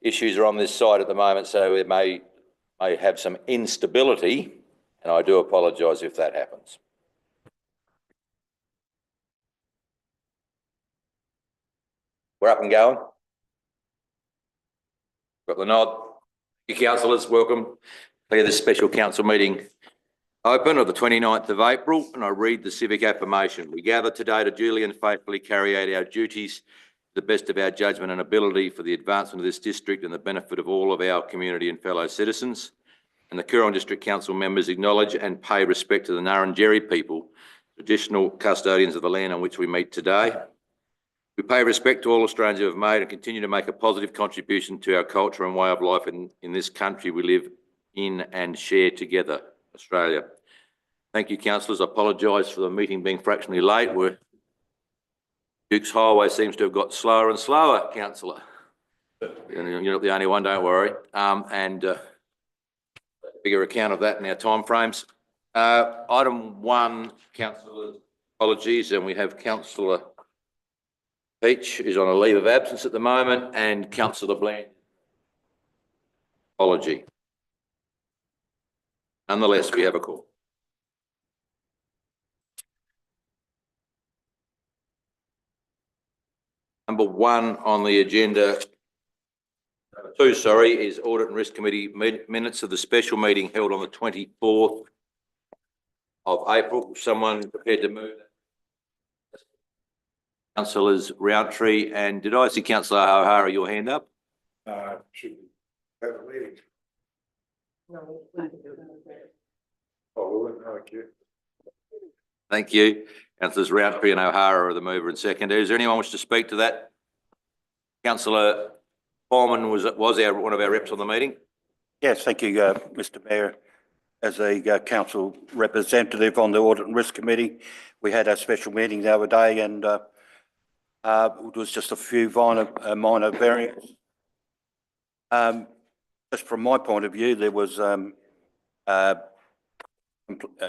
issues are on this side at the moment, so we may have some instability, and I do apologise if that happens. We're up and going. Got the nod. You councillors, welcome. Declare this special council meeting open of the 29th of April, and I read the civic affirmation. We gather today to duly and faithfully carry out our duties to the best of our judgment and ability for the advancement of this district and the benefit of all of our community and fellow citizens. And the Coorong District Council members acknowledge and pay respect to the Ngarrindjeri people, traditional custodians of the land on which we meet today. We pay respect to all Australians who have made and continue to make a positive contribution to our culture and way of life in this country we live in and share together, Australia. Thank you, councillors. I apologise for the meeting being fractionally late. Duke's Highway seems to have got slower and slower, councillor. You're not the only one, don't worry. Bigger account of that in our timeframes. Item 1, councillors' apologies, and we have Councillor Peach is on a leave of absence at the moment, and Councillor Bland. Apology. Nonetheless, we have a call. Number 1 on the agenda, number 2, sorry, is Audit and Risk Committee minutes of the special meeting held on the 24th of April. Someone prepared to move that? Councillors Rountree, and did I see Councillor O'Hara, your hand up? Should we have a meeting? No. Oh, okay. Thank you. Councillors Rountree and O'Hara are the mover and seconder. Is there anyone wish to speak to that? Councillor Foreman was one of our reps on the meeting. Yes, thank you, Mr. Mayor. As a council representative on the Audit and Risk Committee, we had a special meeting the other day, and it was just a few minor variants. Just from my point of view, there was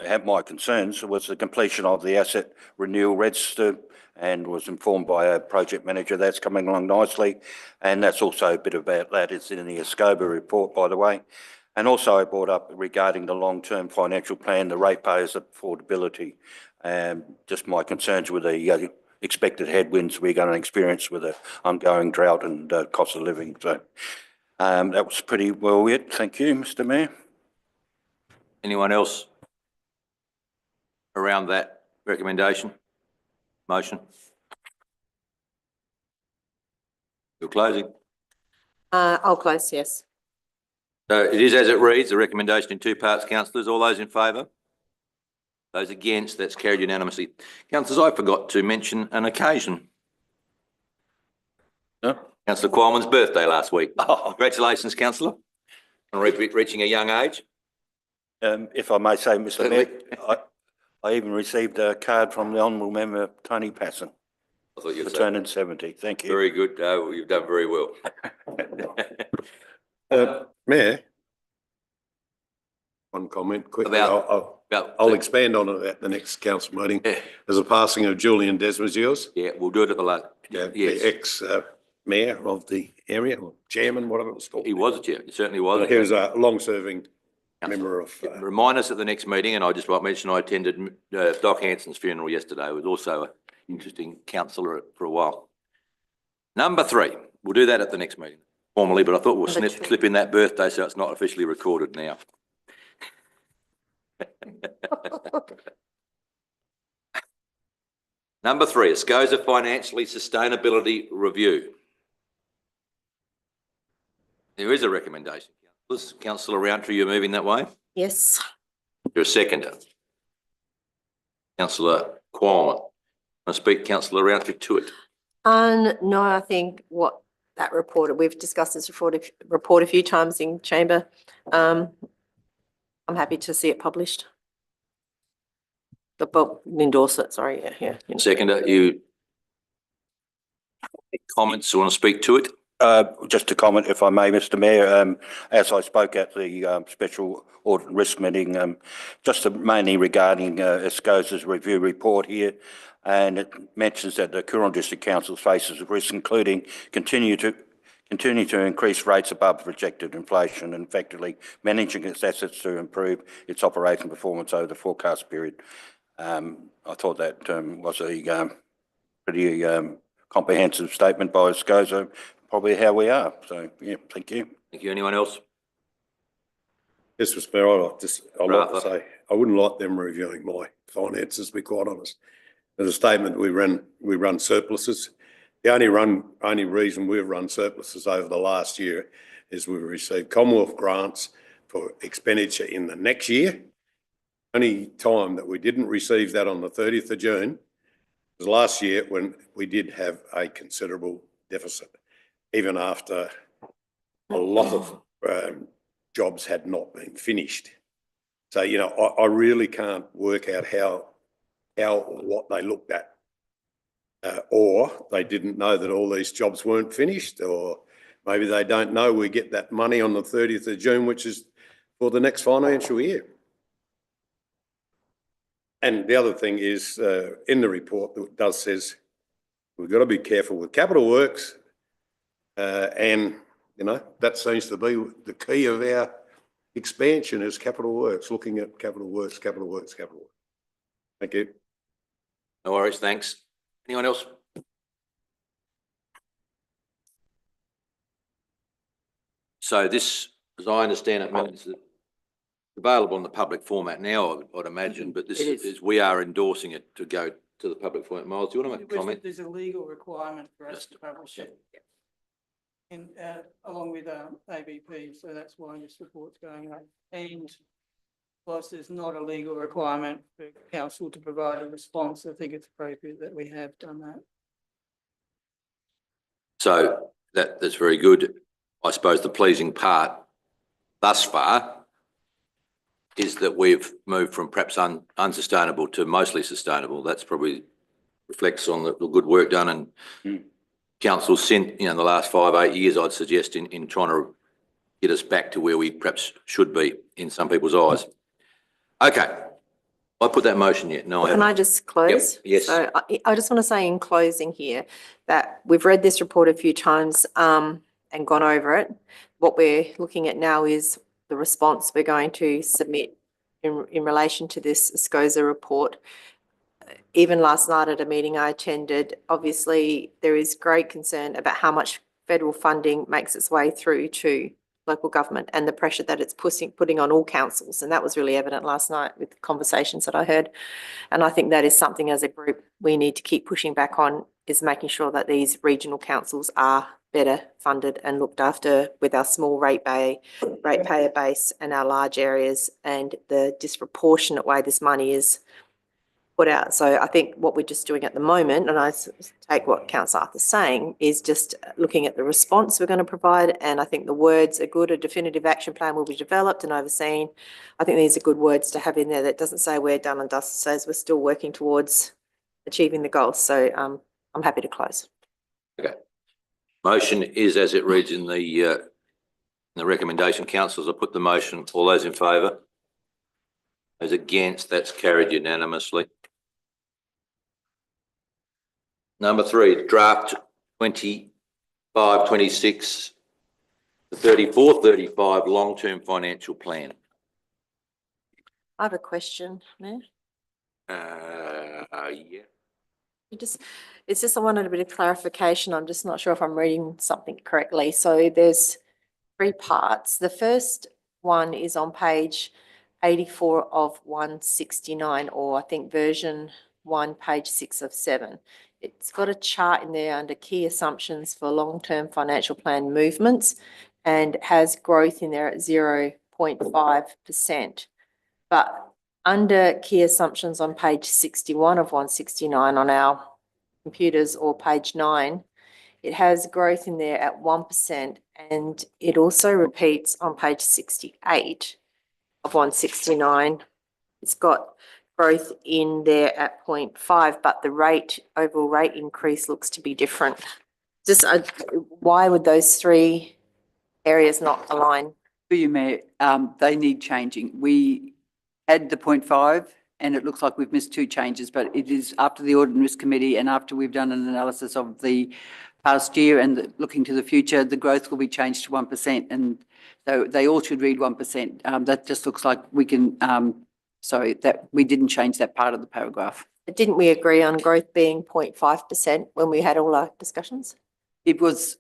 had my concerns was the completion of the asset renewal register, and was informed by a project manager that's coming along nicely, and that's also a bit about that. It's in the Escobar report, by the way. And also I brought up regarding the long-term financial plan, the ratepayers' affordability, and just my concerns with the expected headwinds we're going to experience with the ongoing drought and cost of living. So that was pretty well it. Thank you, Mr. Mayor. Anyone else around that recommendation? Motion? You're closing. I'll close, yes. So it is as it reads, the recommendation in 2 parts, councillors. All those in favour? Those against? That's carried unanimously. Councillors, I forgot to mention an occasion. No? Councillor Qualman's birthday last week. Oh, congratulations, councillor, on reaching a young age. If I may say, Mr. Mayor, I even received a card from the Honourable Member Tony Passon for turning 70. Thank you. Very good. You've done very well. Mayor, one comment quickly. I'll expand on it at the next council meeting. Yeah. There's a passing of Julian Desmosiers. Yeah, we'll do it at the last. Yeah, yes. the ex-mayor of the area, or chairman, whatever it was called. He was a chair. He certainly was. He was a long-serving member of... Remind us at the next meeting, and I just want to mention I attended Doc Hanson's funeral yesterday. It was also an interesting councillor for a while. Number 3, we'll do that at the next meeting formally, but I thought we'll clip in that birthday so it's not officially recorded now. Number 3, SCOSA Financially Sustainability Review. There is a recommendation. Councillor Rountree, you're moving that way? Yes. You're a seconder. Councillor Qualman. I speak Councillor Rountree to it. No, I think what that report, we've discussed this report a few times in chamber. I'm happy to see it published. But endorse it, sorry, yeah. Seconder, you comments want to speak to it? Just to comment, if I may, Mr. Mayor, as I spoke at the Special Audit and Risk meeting, just mainly regarding SCOSA's review report here, and it mentions that the Coorong District Council faces risks, including continued continue to increase rates above projected inflation and effectively managing its assets to improve its operating performance over the forecast period. I thought that was a pretty comprehensive statement by SCOSA, probably how we are. So, yeah, thank you. Thank you. Anyone else? Mr. Speaker, I'd like to Rafa. say, I wouldn't like them reviewing my finances, to be quite honest. There's a statement, we run surpluses. The only reason we've run surpluses over the last year is we've received Commonwealth grants for expenditure in the next year. Only time that we didn't receive that on the 30th of June was last year when we did have a considerable deficit, even after a lot of jobs had not been finished. So, you know, I really can't work out what they looked at. Or they didn't know that all these jobs weren't finished, or maybe they don't know we get that money on the 30th of June, which is for the next financial year. And the other thing is, in the report, it does says we've got to be careful with capital works, and, you know, that seems to be the key of our expansion is capital works, looking at capital works. Thank you. No worries, thanks. Anyone else? So this, as I understand it, means that available in the public format now, I'd imagine, but this is, we are endorsing it to go to the public format. Miles, do you want to make a comment? There's a legal requirement for us to publish it. And along with ABP, so that's why this report's going on. And whilst there's not a legal requirement for council to provide a response, I think it's appropriate that we have done that. So that's very good. I suppose the pleasing part thus far is that we've moved from perhaps unsustainable to mostly sustainable. That's probably reflects on the good work done and council sent, the last 5-8 years, I'd suggest, in trying to get us back to where we perhaps should be in some people's eyes. Okay, I put that motion yet. No, Can I just close? Yep. Yes. So I just want to say in closing here that we've read this report a few times and gone over it. What we're looking at now is the response we're going to submit in relation to this SCOSA report. Even last night at a meeting I attended, obviously there is great concern about how much federal funding makes its way through to local government and the pressure that it's putting on all councils. And that was really evident last night with conversations that I heard. And I think that is something as a group we need to keep pushing back on, is making sure that these regional councils are better funded and looked after with our small ratepayer base and our large areas and the disproportionate way this money is put out. So I think what we're just doing at the moment, and I take what Councillor Arthur's saying, is just looking at the response we're going to provide. And I think the words are good. A definitive action plan will be developed and overseen. I think these are good words to have in there. That doesn't say we're done and dusted, says we're still working towards achieving the goals. So I'm happy to close. Okay. Motion is as it reads in the recommendation. Councillors, I put the motion. All those in favour? Those against? That's carried unanimously. Number 3, draft 25-26 to 34-35 long-term financial plan. I have a question, Mayor. Yeah. It's just I wanted a bit of clarification. I'm just not sure if I'm reading something correctly. So there's 3 parts. The first one is on page 84 of 169, or I think version 1, page 6 of 7. It's got a chart in there under key assumptions for long-term financial plan movements and has growth in there at 0.5%. But under key assumptions on page 61 of 169 on our computers, or page 9, it has growth in there at 1%, and it also repeats on page 68 of 169. It's got growth in there at 0.5, but the overall rate increase looks to be different. Just why would those 3 areas not align? For you, Mayor, they need changing. We had the 0.5 and it looks like we've missed 2 changes, but it is after the Audit and Risk Committee and after we've done an analysis of the past year and looking to the future, the growth will be changed to 1%. And so they all should read 1%. That just looks like we can, that we didn't change that part of the paragraph. But didn't we agree on growth being 0.5% when we had all our discussions? It was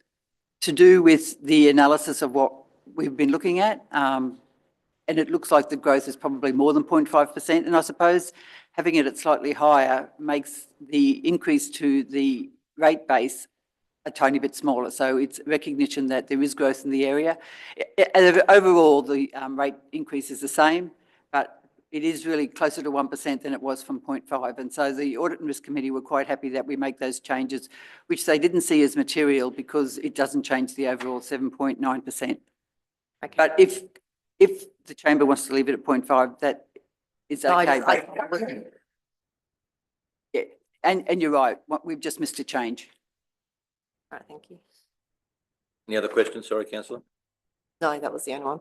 to do with the analysis of what we've been looking at. And it looks like the growth is probably more than 0.5%. And I suppose having it at slightly higher makes the increase to the rate base a tiny bit smaller. So it's recognition that there is growth in the area. Overall, the rate increase is the same, but it is really closer to 1% than it was from 0.5. And so the Audit and Risk Committee were quite happy that we make those changes, which they didn't see as material because it doesn't change the overall 7.9%. Okay. But if the chamber wants to leave it at 0.5, that is No, okay. I- Yeah, and you're right, we've just missed a change. Right, thank you. Any other questions? Sorry, councillor. No, that was the only one.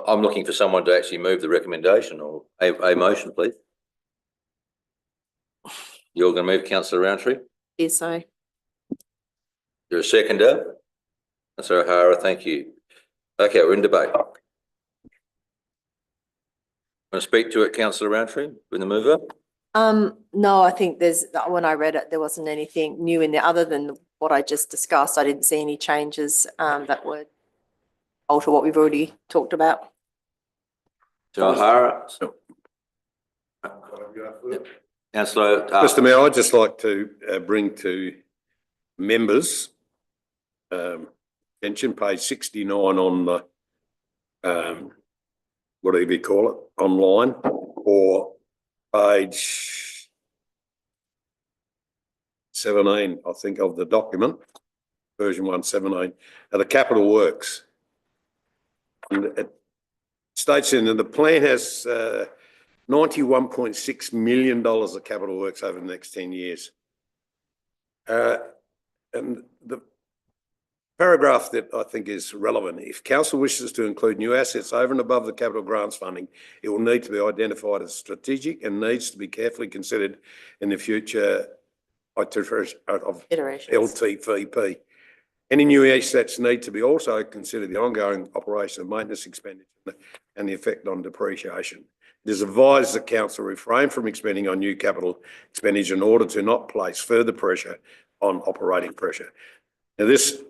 I'm looking for someone to actually move the recommendation or a motion, please. You're going to move, councillor Roundtree? Is so. You're a seconder? Councillor O'Hara, thank you. Okay, we're in debate. Want to speak to it, councillor Roundtree, with the mover? No, I think when I read it, there wasn't anything new in there other than what I just discussed. I didn't see any changes, that would alter what we've already talked about. O'Hara? Councillor. Mr Mayor, I'd just like to bring to members attention page 69 on the whatever you call it, online, or page 17, I think, of the document, version 117, are the capital works. And it states in that the plan has $91.6 million of capital works over the next 10 years. And the paragraph that I think is relevant, if council wishes to include new assets over and above the capital grants funding, it will need to be identified as strategic and needs to be carefully considered in the future of Iterations. LTVP. Any new assets need to be also considered the ongoing operation of maintenance expenditure and the effect on depreciation. It is advised that council refrain from expending on new capital expenditure in order to not place further pressure on operating pressure. Now, this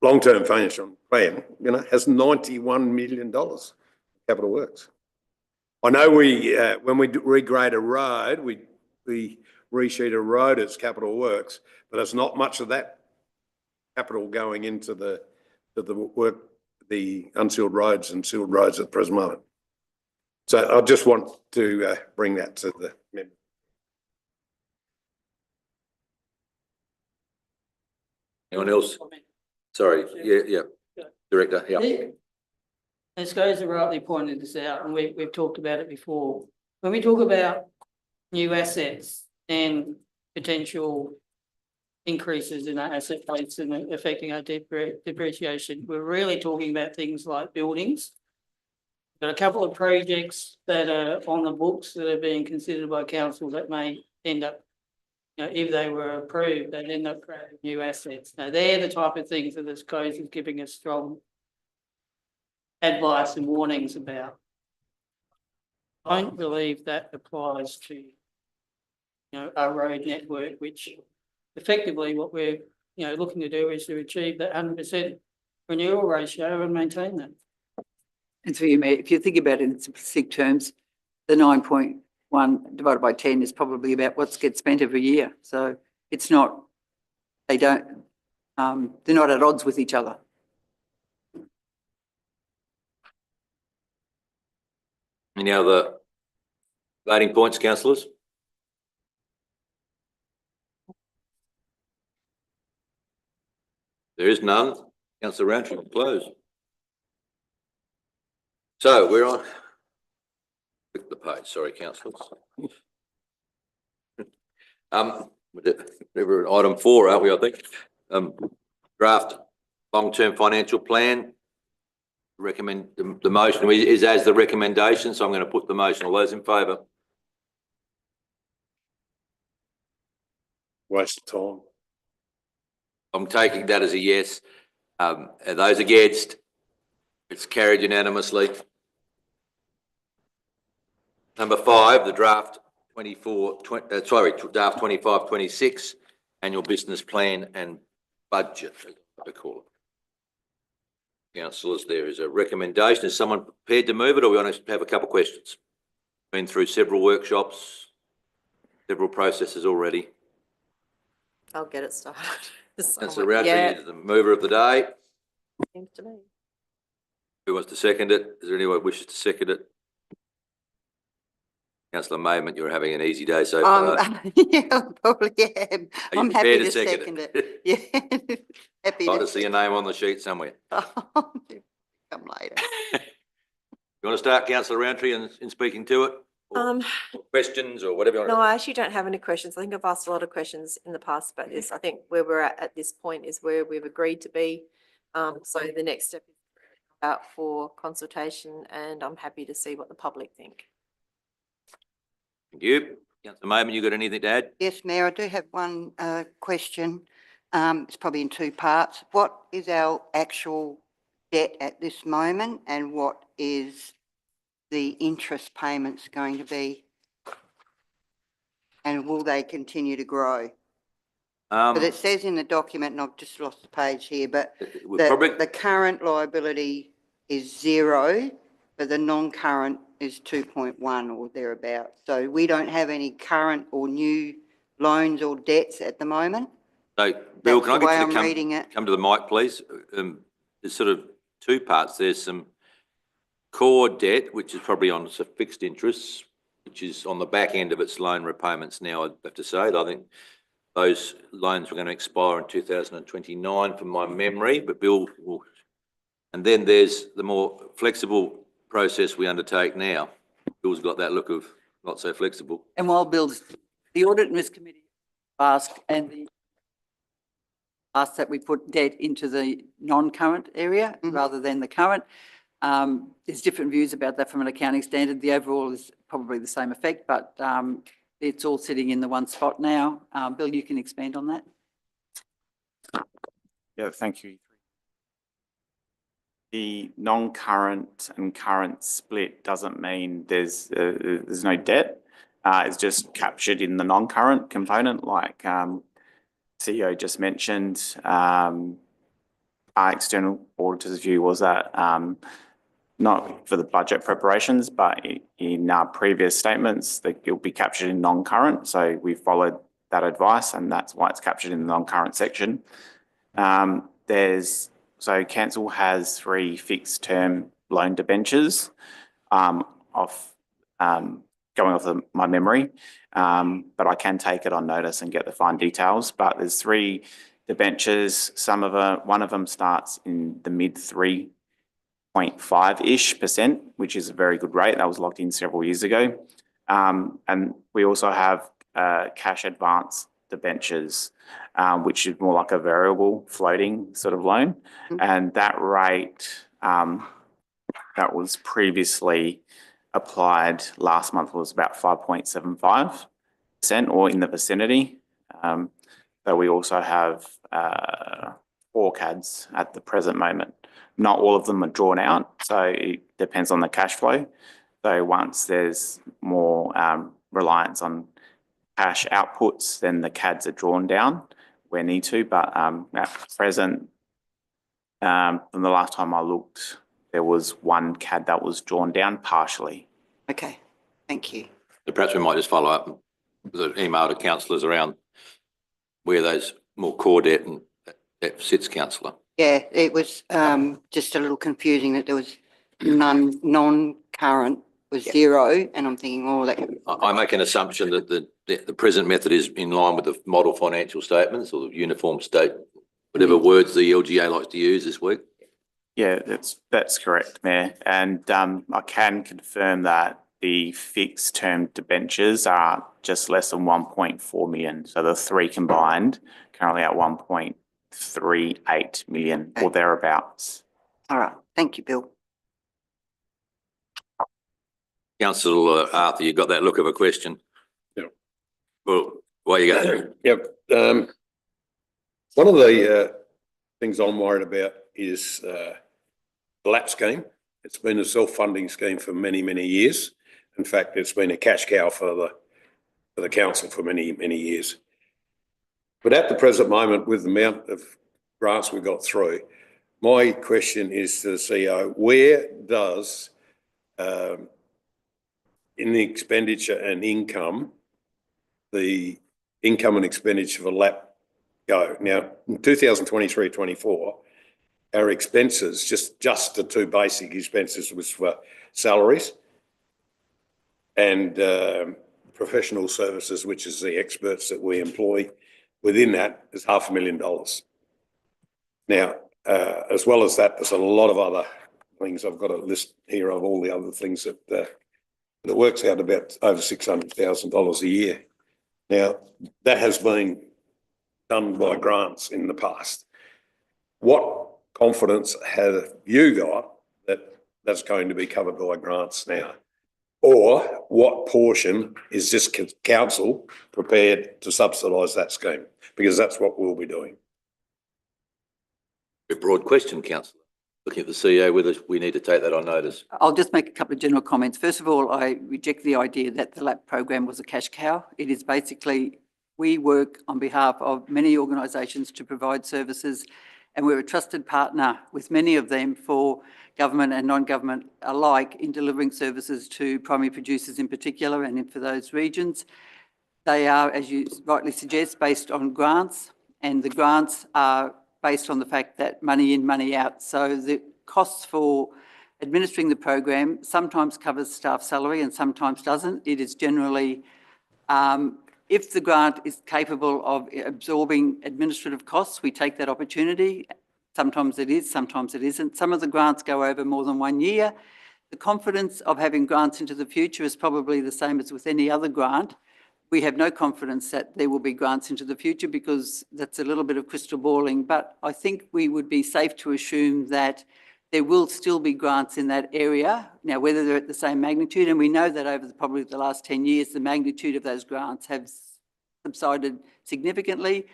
long-term financial plan, has $91 million capital works. I know when we regrade a road, we resheet a road as capital works, but there's not much of that capital going into the work, the unsealed roads and sealed roads at the present moment. So I just want to bring that to the member. Anyone else? Sorry, yeah. Director, yeah. As Goes rightly pointed this out, and we've talked about it before. When we talk about new assets and potential increases in our asset base and affecting our depreciation, we're really talking about things like buildings. There are a couple of projects that are on the books that are being considered by council that may end up, if they were approved, they'd end up creating new assets. Now, they're the type of things that this code is giving us strong advice and warnings about. I don't believe that applies to, our road network, which effectively what we're, looking to do is to achieve that 100% renewal ratio and maintain that. And through you, Mayor, if you think about it in specific terms, the 9.1 divided by 10 is probably about what gets spent every year. So it's not, they're not at odds with each other. Any other voting points, councillors? There is none. Councillor Roundtree, close. So we're on. Click the page. Sorry, councillors. We're at item 4, aren't we? I think. Draft long-term financial plan. Recommend the motion is as the recommendation, so I'm going to put the motion. All those in favour? Waste of time. I'm taking that as a yes. Are those against? It's carried unanimously. Number 5, the draft draft 25-26 annual business plan and budget, as I call it. Councillors, there is a recommendation. Is someone prepared to move it, or we want to have a couple of questions? Been through several workshops, several processes already. I'll get it started. Councillor Roundtree Yeah, is the mover of the day. seems to me. Who wants to second it? Is there anyone who wishes to second it? Councillor Mayment, you're having an easy day so far. Yeah, I probably am. Are you I'm happy prepared to to second second it? it. Yeah. Happy Like to to see your name on the sheet somewhere. come later. You want to start, councillor Roundtree, in speaking to it? Or questions or whatever you want No, to? I actually don't have any questions. I think I've asked a lot of questions in the past about this. I think where we're at this point is where we've agreed to be. So the next step is out for consultation, and I'm happy to see what the public think. Thank you. Councillor Mayment, you got anything to add? Yes, Mayor, I do have one question. It's probably in two parts. What is our actual debt at this moment, and what is the interest payments going to be? And will they continue to grow? But it says in the document, and I've just lost the page here, but we'll probably, the current liability is 0, but the non-current is 2.1 or thereabouts. So we don't have any current or new loans or debts at the moment. so Bill, That's can I the way get you I'm to reading it. come to the mic, please? There's sort of two parts. There's some core debt, which is probably on some fixed interests, which is on the back end of its loan repayments now, I'd have to say. I think those loans were going to expire in 2029 from my memory, but Bill will. And then there's the more flexible process we undertake now. Bill's got that look of not so flexible. And while Bill's, the Audit and Risk Committee asked that we put debt into the non-current area rather than the current. There's different views about that from an accounting standard. The overall is probably the same effect, but it's all sitting in the one spot now. Bill, you can expand on that. Yeah, thank you. The non-current and current split doesn't mean there's no debt. It's just captured in the non-current component, like CEO just mentioned. Our external auditor's view was that not for the budget preparations, but in our previous statements, that it'll be captured in non-current. So we followed that advice, and that's why it's captured in the non-current section. So council has 3 fixed term loan debentures going off my memory, but I can take it on notice and get the fine details. But there's 3 debentures. One of them starts in the mid 3.5-ish%, which is a very good rate. That was locked in several years ago. And we also have cash advance debentures, which is more like a variable floating sort of loan. And that rate that was previously applied last month was about 5.75% or in the vicinity. So we also have 4 CADs at the present moment. Not all of them are drawn out, so it depends on the cash flow. So once there's more reliance on cash outputs, then the CADs are drawn down where need to. But at present, from the last time I looked, there was 1 CAD that was drawn down partially. Okay, thank you. So perhaps we might just follow up with an email to councillors around where those more core debt and that sits, councillor. Yeah, it was just a little confusing that there was non-current was 0, and I'm thinking, oh, that. I make an assumption that the present method is in line with the model financial statements or the uniform state, whatever words the LGA likes to use this week. Yeah, that's correct, Mayor. And I can confirm that the fixed term debentures are just less than 1.4 million. So the 3 combined currently at 1.38 million or thereabouts. All right, thank you, Bill. Councillor Arthur, you got that look of a question? Yep. Well, why you go? Yep. One of the things I'm worried about is the LAP scheme. It's been a self-funding scheme for many, many years. In fact, it's been a cash cow for the council for many, many years. But at the present moment, with the amount of grants we got through, my question is to the CEO, where does in the expenditure and income, the income and expenditure for LAP go? Now, in 2023-24, our expenses, just the two basic expenses, was for salaries and professional services, which is the experts that we employ. Within that is $500,000. Now, as well as that, there's a lot of other things. I've got a list here of all the other things that it works out about over $600,000 a year. Now, that has been done by grants in the past. What confidence have you got that that's going to be covered by grants now? Or what portion is this council prepared to subsidise that scheme? Because that's what we'll be doing. A broad question, councillor. Looking at the CEO, whether we need to take that on notice. I'll just make a couple of general comments. First of all, I reject the idea that the LAP program was a cash cow. It is basically, we work on behalf of many organisations to provide services, and we're a trusted partner with many of them for government and non-government alike in delivering services to primary producers in particular and for those regions. They are, as you rightly suggest, based on grants, and the grants are based on the fact that money in, money out. So the costs for administering the program sometimes covers staff salary and sometimes doesn't. It is generally, if the grant is capable of absorbing administrative costs, we take that opportunity. Sometimes it is, sometimes it isn't. Some of the grants go over more than 1 year. The confidence of having grants into the future is probably the same as with any other grant. We have no confidence that there will be grants into the future because that's a little bit of crystal balling, but I think we would be safe to assume that there will still be grants in that area. Now, whether they're at the same magnitude, and we know that over probably the last 10 years, the magnitude of those grants have subsided significantly,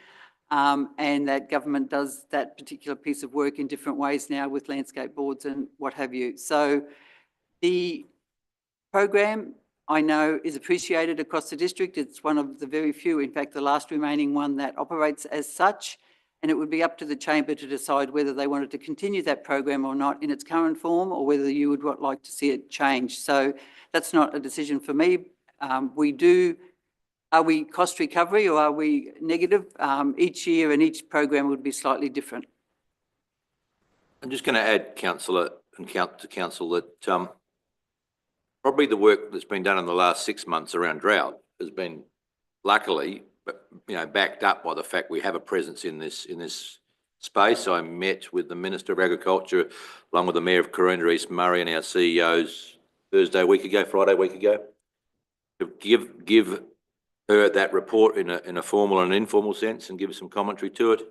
and that government does that particular piece of work in different ways now with landscape boards and what have you. So the program, I know, is appreciated across the district. It's one of the very few, in fact, the last remaining one that operates as such, and it would be up to the chamber to decide whether they wanted to continue that program or not in its current form, or whether you would like to see it change. So that's not a decision for me. Are we cost recovery or are we negative? Each year and each program would be slightly different. I'm just going to add, councillor, and to council, that probably the work that's been done in the last 6 months around drought has been luckily, backed up by the fact we have a presence in this space. I met with the Minister of Agriculture, along with the Mayor of Karoonda East Murray and our CEOs Friday week ago, to give her that report in a formal and informal sense and give some commentary to it.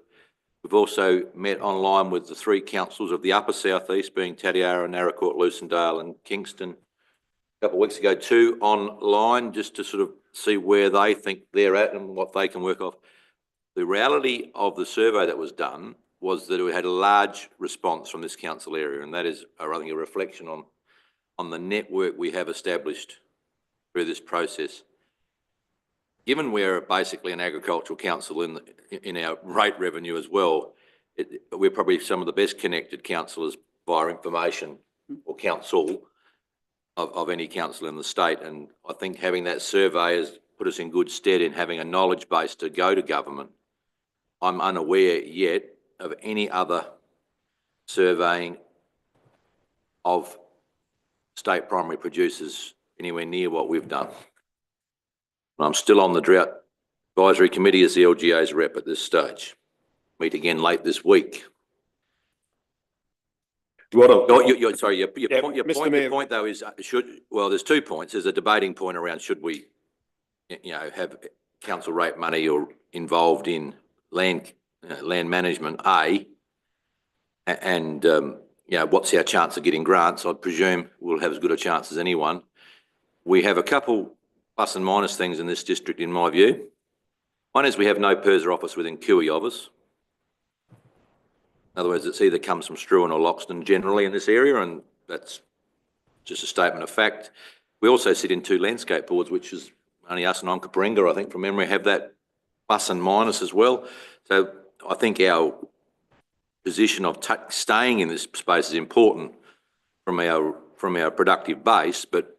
We've also met online with the 3 councils of the upper South East, being Tatiara, Naracoorte, Lucendale and Kingston, a couple of weeks ago, 2 online, just to sort of see where they think they're at and what they can work off. The reality of the survey that was done was that we had a large response from this council area, and that is, I think, a reflection on the network we have established through this process. Given we're basically an agricultural council in our rate revenue as well, we're probably some of the best connected councillors via information or council of any council in the state. And I think having that survey has put us in good stead in having a knowledge base to go to government. I'm unaware yet of any other surveying of state primary producers anywhere near what we've done. I'm still on the Drought Advisory Committee as the LGA's rep at this stage. Meet again late this week. Your point though is there's 2 points. There's a debating point around should we, have council rate money or involved in land management, and what's our chance of getting grants? I presume we'll have as good a chance as anyone. We have a couple plus and minus things in this district, in my view. One is we have no PIRSA office within QE of us. In other words, it's either comes from Struan or Loxton generally in this area, and that's just a statement of fact. We also sit in 2 landscape boards, which is only us and Onkaparinga, I think, from memory, have that plus and minus as well. So I think our position of staying in this space is important from our productive base, but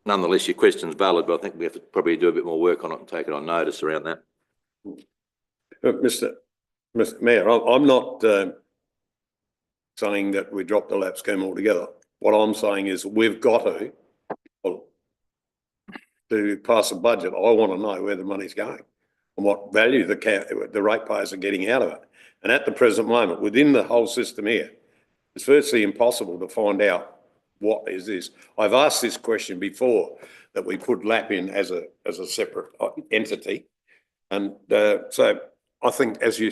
nonetheless, your question's valid, but I think we have to probably do a bit more work on it and take it on notice around that. Mr. Mayor, I'm not saying that we drop the lap scheme altogether. What I'm saying is we've got to pass a budget. I want to know where the money's going and what value the ratepayers are getting out of it. And at the present moment, within the whole system here, it's virtually impossible to find out what is this. I've asked this question before, that we put LAP in as a separate entity. And so I think, as you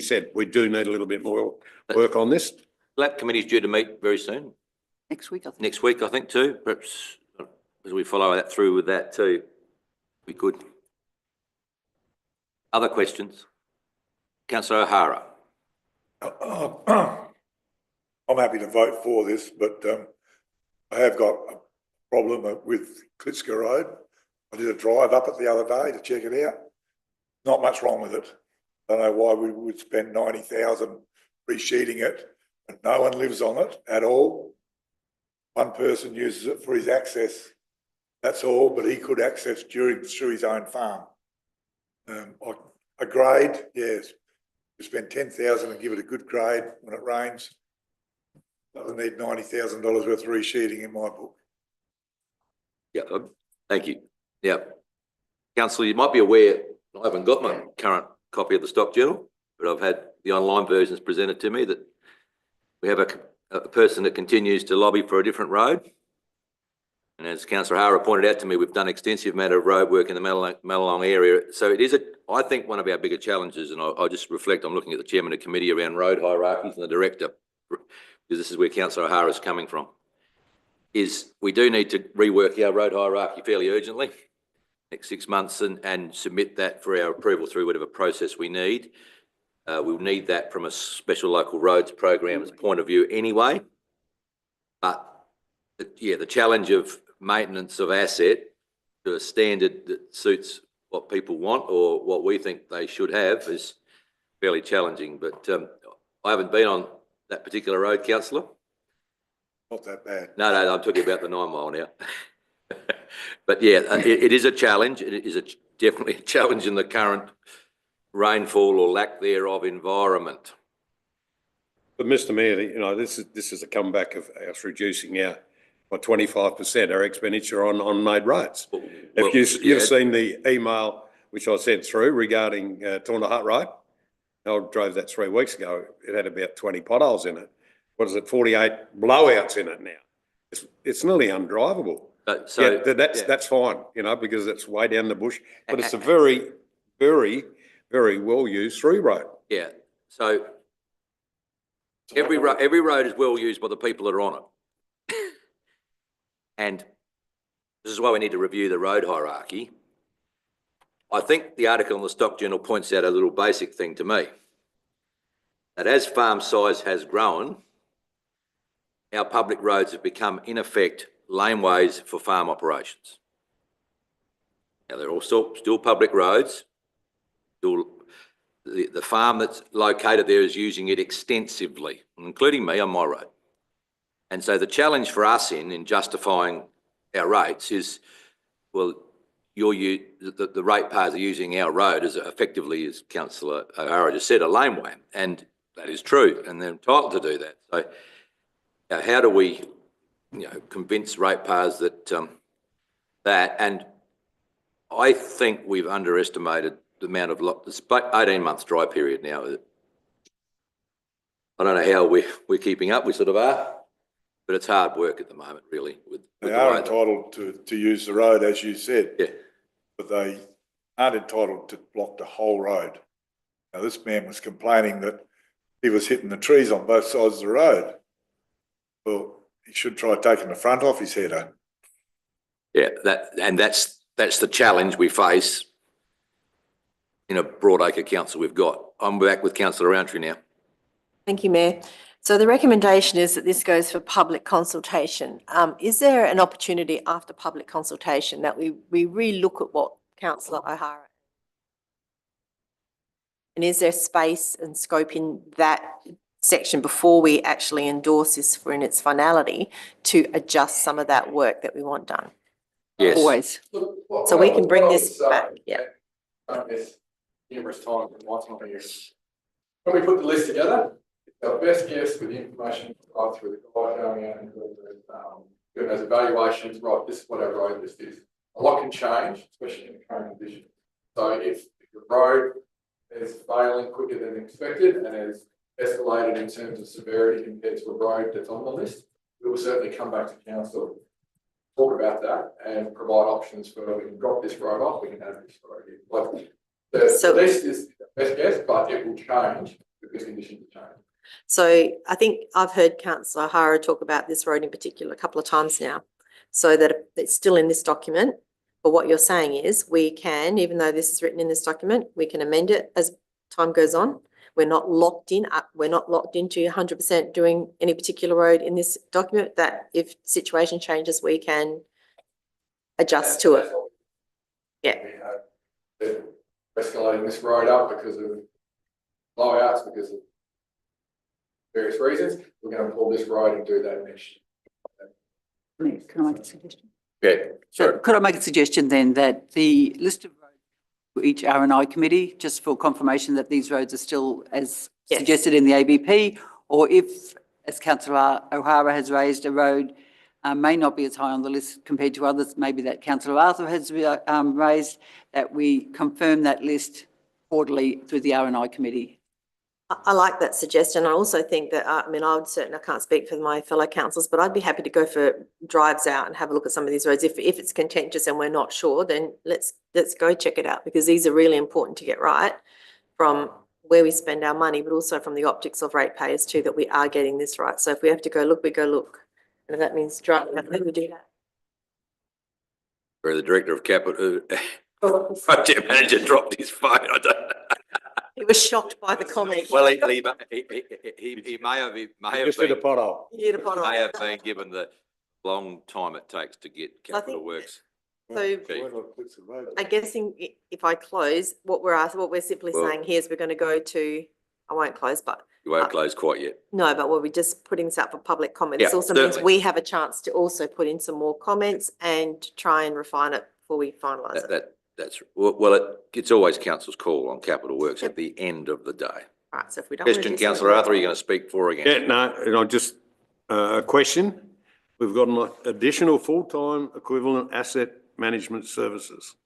said, we do need a little bit more work on this. LAP committee is due to meet very soon. Next week, I think. Next week, I think, too. Perhaps as we follow that through with that too, we could. Other questions? Councillor O'Hara. I'm happy to vote for this, but I have got a problem with Klitschko Road. I did a drive up it the other day to check it out. Not much wrong with it. I don't know why we would spend 90,000 resheeting it, but no one lives on it at all. One person uses it for his access. That's all, but he could access through his own farm. A grade, yes. You spend 10,000 and give it a good grade when it rains. Doesn't need $90,000 worth of resheeting in my book. Yeah, thank you. Yeah. Councillor, you might be aware, I haven't got my current copy of the Stock Journal, but I've had the online versions presented to me that we have a person that continues to lobby for a different road. And as Councillor O'Hara pointed out to me, we've done extensive amount of road work in the Mellalong area. So it is, I think, one of our bigger challenges, and I just reflect, I'm looking at the chairman of committee around road hierarchies and the director, because this is where Councillor O'Hara is coming from, is we do need to rework our road hierarchy fairly urgently, next 6 months, and submit that for our approval through whatever process we need. We'll need that from a special local roads program's point of view anyway. But yeah, the challenge of maintenance of asset to a standard that suits what people want or what we think they should have is fairly challenging. But I haven't been on that particular road, councillor. Not that bad. No, I'm talking about the 9 Mile now. But yeah, it is a challenge. It is definitely a challenge in the current rainfall or lack thereof environment. But Mr. Mayor, you know, this is a comeback of us reducing by 25% our expenditure on made roads. If you've seen the email which I sent through regarding Tornahut Road, I drove that 3 weeks ago. It had about 20 potholes in it. What is it? 48 blowouts in it now. It's nearly undrivable. So yeah, that's fine, you know, because it's way down the bush. But it's a very, very, very well used through road. Yeah. So every road is well used by the people that are on it. And this is why we need to review the road hierarchy. I think the article in the Stock Journal points out a little basic thing to me, that as farm size has grown, our public roads have become, in effect, laneways for farm operations. Now, they're all still public roads. Still, the farm that's located there is using it extensively, including me on my road. And so the challenge for us in justifying our rates is, well, the ratepayers are using our road as effectively, as Councillor O'Hara just said, a laneway, and that is true, and they're entitled to do that. So how do we, convince ratepayers that and I think we've underestimated the amount of it's 18 months dry period now. I don't know how we're keeping up. We sort of are. But it's hard work at the moment, really. They are entitled to use the road, as you said. Yeah. But they aren't entitled to block the whole road. Now, this man was complaining that he was hitting the trees on both sides of the road. Well, he should try taking the front off his header. Yeah, that's the challenge we face. in a broadacre council we've got. I'm back with councillor Roundtree now. Thank you, Mayor. So the recommendation is that this goes for public consultation. Is there an opportunity after public consultation that we re-look at what councillor O'Hara? And is there space and scope in that section before we actually endorse this for in its finality to adjust some of that work that we want done? Yes. Always. So we can bring this back, yeah. Numerous times in my time here. When we put the list together, it's our best guess with the information provided through the guide going out and doing those evaluations, right, this is what our road list is. A lot can change, especially in the current condition. So if the road is failing quicker than expected and is escalated in terms of severity compared to a road that's on the list, we will certainly come back to council, talk about that and provide options for, we can drop this road off, we can add this road in. Like, the list is the best guess, but it will change because conditions will change. So I think I've heard councillor O'Hara talk about this road in particular a couple of times now. So that it's still in this document, but what you're saying is we can, even though this is written in this document, we can amend it as time goes on. We're not locked in, we're not locked into 100% doing any particular road in this document, that if situation changes, we can adjust to it. Yeah. They're escalating this road up because of blowouts, because of various reasons. We're going to pull this road and do that next year. Can I make a suggestion? Yeah, So sorry. could I make a suggestion then that the list of roads for each R&I committee, just for confirmation that these roads are still as Yes. suggested in the ABP, or if, as councillor O'Hara has raised, a road may not be as high on the list compared to others, maybe that councillor Arthur has raised, that we confirm that list quarterly through the R&I committee. I like that suggestion. I also think that, I mean, I can't speak for my fellow councillors, but I'd be happy to go for drives out and have a look at some of these roads. If it's contentious and we're not sure, then let's go check it out, because these are really important to get right from where we spend our money, but also from the optics of ratepayers too, that we are getting this right. So if we have to go look, we go look. And if that means drive, we do that. Where the director of capital, project manager dropped his phone. I don't know. He was shocked by the comment. Well, he may have Just hit a been, pothole. He hit a pothole. may have been given the long time it takes to get I capital think- works. So I I guessing if I close, what we're simply Well- saying here is we're going to go to, I won't close, but You won't close quite yet. no, but we're just putting this out for public comment. This Yeah, also means certainly. we have a chance to also put in some more comments and try and refine it before we finalise it. That's, well, it's always council's call on capital works at the end of the day. Right, so if we don't. wanna Question, do something- councillor Arthur, are you going to speak for or against? Yeah, no, and I just, a question. We've got an additional full-time equivalent asset management services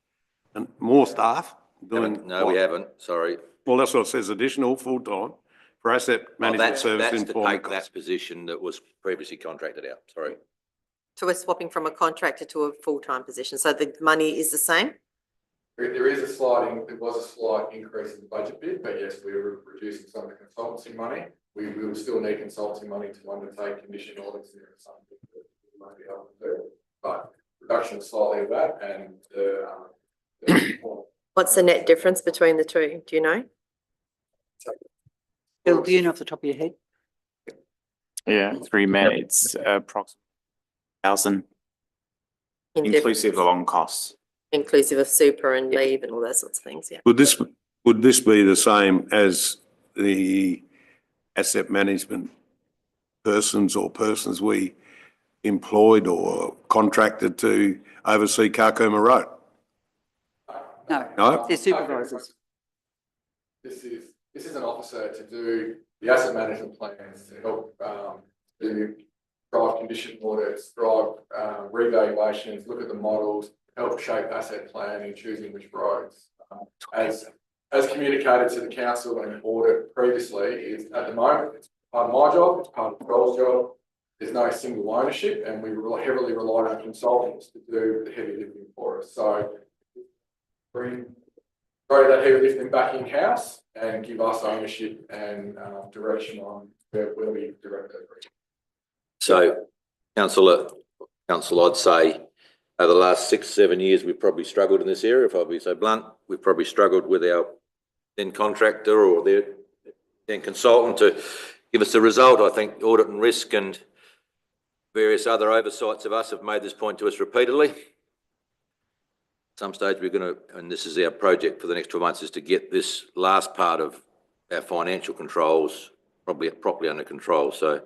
and more staff doing. No, we what? haven't, sorry. Well, that's what it says, additional full-time for asset management That's service in to former take costs. that position that was previously contracted out, sorry. So we're swapping from a contractor to a full-time position. So the money is the same? There is there was a slight increase in the budget bit, but yes, we were reducing some of the consultancy money. We will still need consultancy money to undertake condition audits and something that we won't be able to do. But reduction slightly of that and What's the net difference between the two? Do you know? Bill, do you know off the top of your head? Yeah, 3 men, it's approximately 1,000 In inclusive difference? along costs. Inclusive of super and leave and all those sorts of things, yeah. Would this be the same as the asset management persons we employed or contracted to oversee Carcoma Road? No, No? they're supervisors. This is an officer to do the asset management plans to help do drive condition audits, drive revaluations, look at the models, help shape asset planning, choosing which roads. As communicated to the council and audit previously, is at the moment, it's part of my job, it's part of Joel's job. There's no single ownership and we heavily rely on consultants to do the heavy lifting for us. So bring that heavy lifting back in-house and give us ownership and direction on where we direct that. So, councillor, I'd say over the last 6, 7 years, we've probably struggled in this area. If I'll be so blunt, we've probably struggled with our then contractor or their then consultant to give us the result. I think audit and risk and various other oversights of us have made this point to us repeatedly. At some stage we're going to, and this is our project for the next 12 months, is to get this last part of our financial controls probably properly under control. So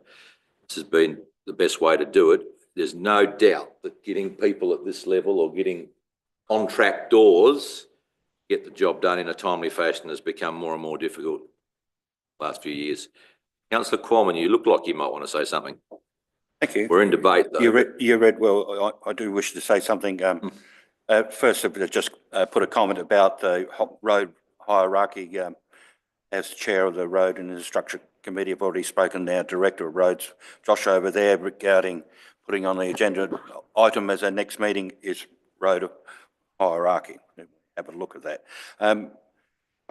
this has been the best way to do it. There's no doubt that getting people at this level or getting on-track doors get the job done in a timely fashion has become more and more difficult the last few years. Councillor Quammen, you look like you might want to say something. Thank you. We're in debate though. You read well. I do wish to say something. First, just put a comment about the road hierarchy. As chair of the Road and Infrastructure Committee, I've already spoken to our Director of Roads, Josh, over there regarding putting on the agenda item as our next meeting is road hierarchy. Have a look at that. I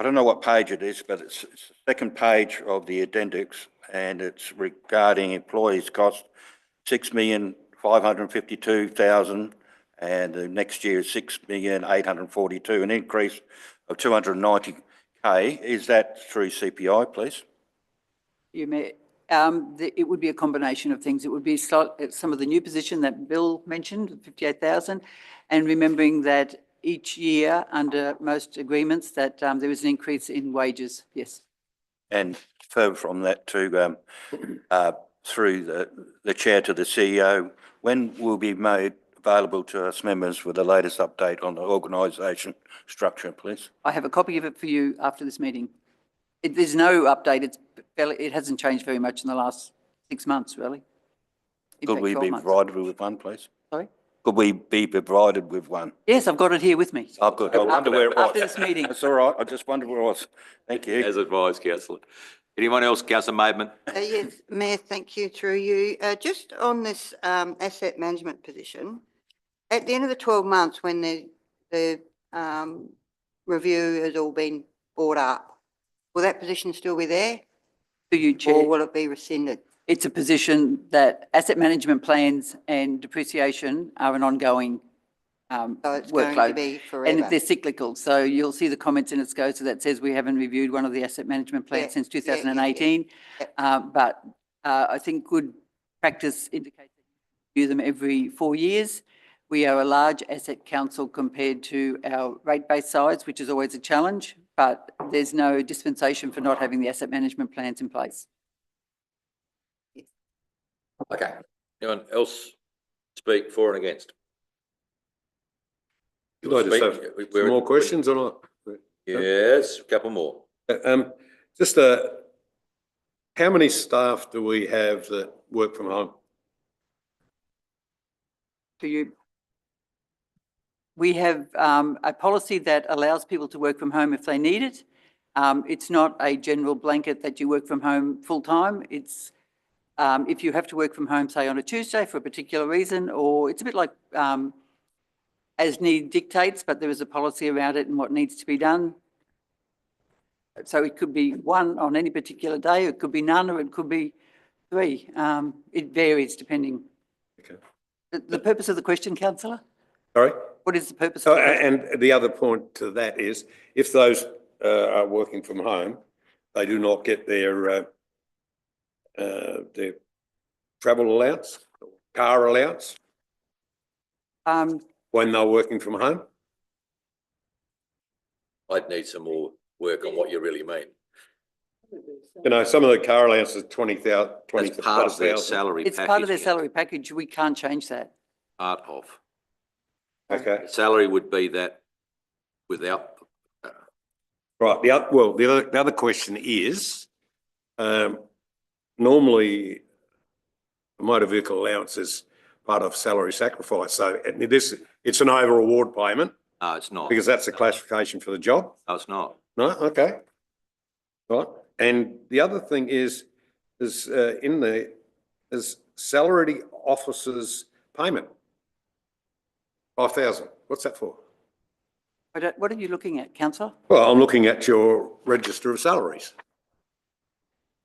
don't know what page it is, but it's the second page of the appendix, and it's regarding employees' cost, 6,552,000, and the next year is 6,842,000, an increase of 290K. Is that through CPI, please? You may, it would be a combination of things. It would be some of the new position that Bill mentioned, 58,000, and remembering that each year under most agreements that there is an increase in wages. Yes. And further from that to through the chair to the CEO, when will be made available to us members with the latest update on the organisation structure, please? I have a copy of it for you after this meeting. There's no update. It hasn't changed very much in the last 6 months, really. Could we be provided with one, please? Sorry? Could we be provided with one? Yes, I've got it here with me. Oh, good. I wonder where it was. After this meeting. That's all right. I just wondered where it was. Thank you. As advised, councillor. Anyone else? Councillor Maidment? Yes, Mayor, thank you through you. Just on this asset management position, at the end of the 12 months when the review has all been brought up, will that position still be there? To you, Chair. Or will it be rescinded? It's a position that asset management plans and depreciation are an ongoing So it's going to workload. be forever? And they're cyclical. So you'll see the comments in its SCOTA that says we haven't reviewed one of the asset management plans Yeah, since yeah, yeah, 2018. But I think good practice indicates that you review them every 4 years. We are a large asset council compared to our rate base size, which is always a challenge, but there's no dispensation for not having the asset management plans in place. Okay. Anyone else speak for and against? Could I just have some more questions or not? Yes, a couple more. Just how many staff do we have that work from home? To you. We have a policy that allows people to work from home if they need it. It's not a general blanket that you work from home full time. It's if you have to work from home, say on a Tuesday for a particular reason, or it's a bit like as need dictates, but there is a policy around it and what needs to be done. So it could be one on any particular day, it could be none, or it could be 3. It varies depending. Okay. The purpose of the question, councillor? Sorry? What is the purpose of the question? And the other point to that is, if those are working from home, they do not get their travel allowance, car allowance when they're working from home? I'd need some more work on what you really mean. You know, some of the car allowances, 20,000, That's part of their salary package. It's part of their salary package. We can't change that. Part of. Okay, Salary would be that without. right. The other question is, normally a motor vehicle allowance is part of salary sacrifice. So it's an over award payment No, it's not. because that's a classification for the job. No, it's not. No, okay. Right. And the other thing is salaried officers' payment. 5,000. What's that for? What are you looking at, councillor? Well, I'm looking at your register of salaries,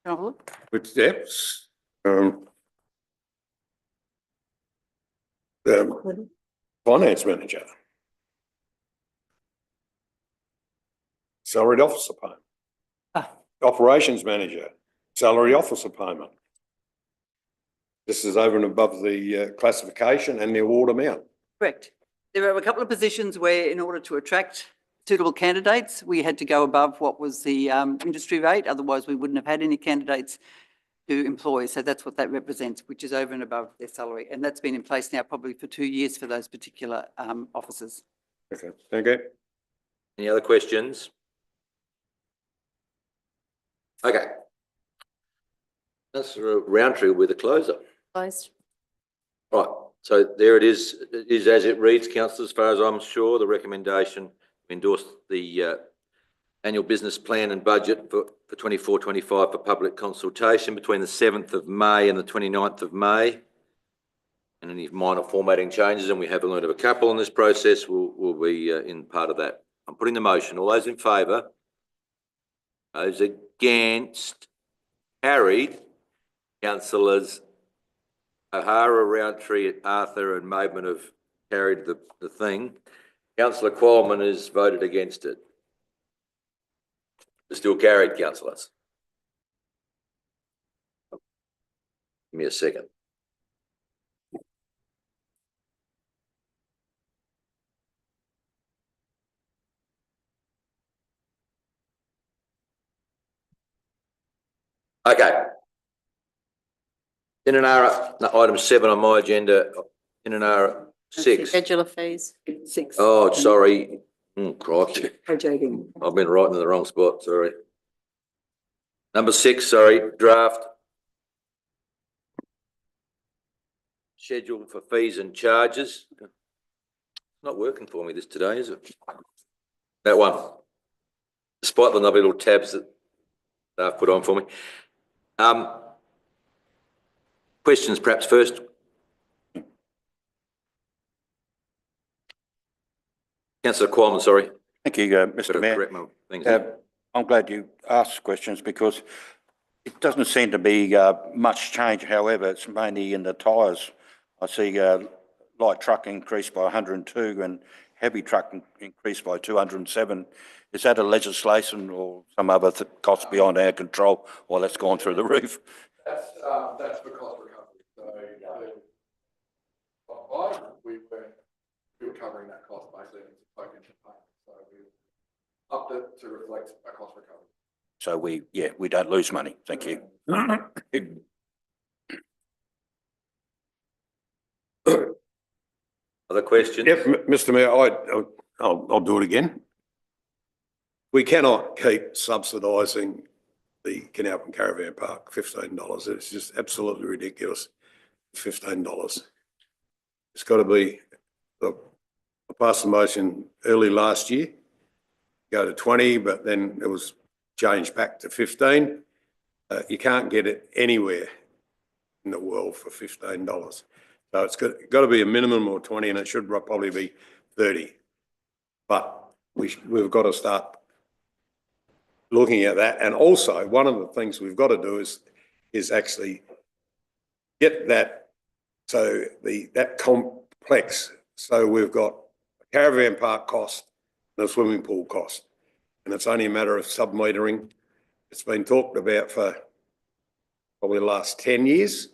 Can I have a look? which, yes, the finance manager. salaried officer payment. Ah. Operations manager, salary officer payment. This is over and above the classification and the award amount. Correct. There are a couple of positions where in order to attract suitable candidates, we had to go above what was the industry rate. Otherwise, we wouldn't have had any candidates to employ. So that's what that represents, which is over and above their salary. And that's been in place now probably for 2 years for those particular officers. Okay, thank you. Any other questions? Okay. That's Roundtree with a closer. Closed. Right, so there it is. It is as it reads, councillors, as far as I'm sure, the recommendation endorsed the annual business plan and budget for 24-25 for public consultation between the 7th of May and the 29th of May. And any minor formatting changes, and we have learned of a couple in this process, will be in part of that. I'm putting the motion. All those in favour? Those against? Carried. Councillors O'Hara, Roundtree, Arthur and Maidment have carried the thing. Councillor Qualman has voted against it. It's still carried, councillors. Give me a second. Okay. Item 7 on my agenda, Inanara 6. Scheduler fees. 6. Oh, sorry. Crikey. Page 18. I've been writing in the wrong spot, sorry. Number 6, sorry, draft. Schedule for fees and charges. Not working for me this today, is it? That one. Despite the lovely little tabs that they've put on for me. Questions perhaps first. Councillor Qualman, sorry. Thank you, Mr Better Mayor. correct my things. I'm glad you asked questions because it doesn't seem to be much change. However, it's mainly in the tyres. I see light truck increased by 102 and heavy truck increased by 207. Is that a legislation or some other cost beyond our control while that's gone through the roof? That's for cost recovery. So we were covering that cost basically as a token payment. So we upped it to reflect a cost recovery. So we don't lose money. Thank you. Other questions? Yep, Mr Mayor, I'll do it again. We cannot keep subsidising the Canalpin Caravan Park, $15. It's just absolutely ridiculous, $15. It's got to be, I passed the motion early last year, go to 20, but then it was changed back to 15. You can't get it anywhere in the world for $15. So it's got to be a minimum of 20 and it should probably be 30. But we've got to start looking at that. And also one of the things we've got to do is actually get that, so that complex. So we've got a caravan park cost and a swimming pool cost. And it's only a matter of sub-metering. It's been talked about for probably the last 10 years.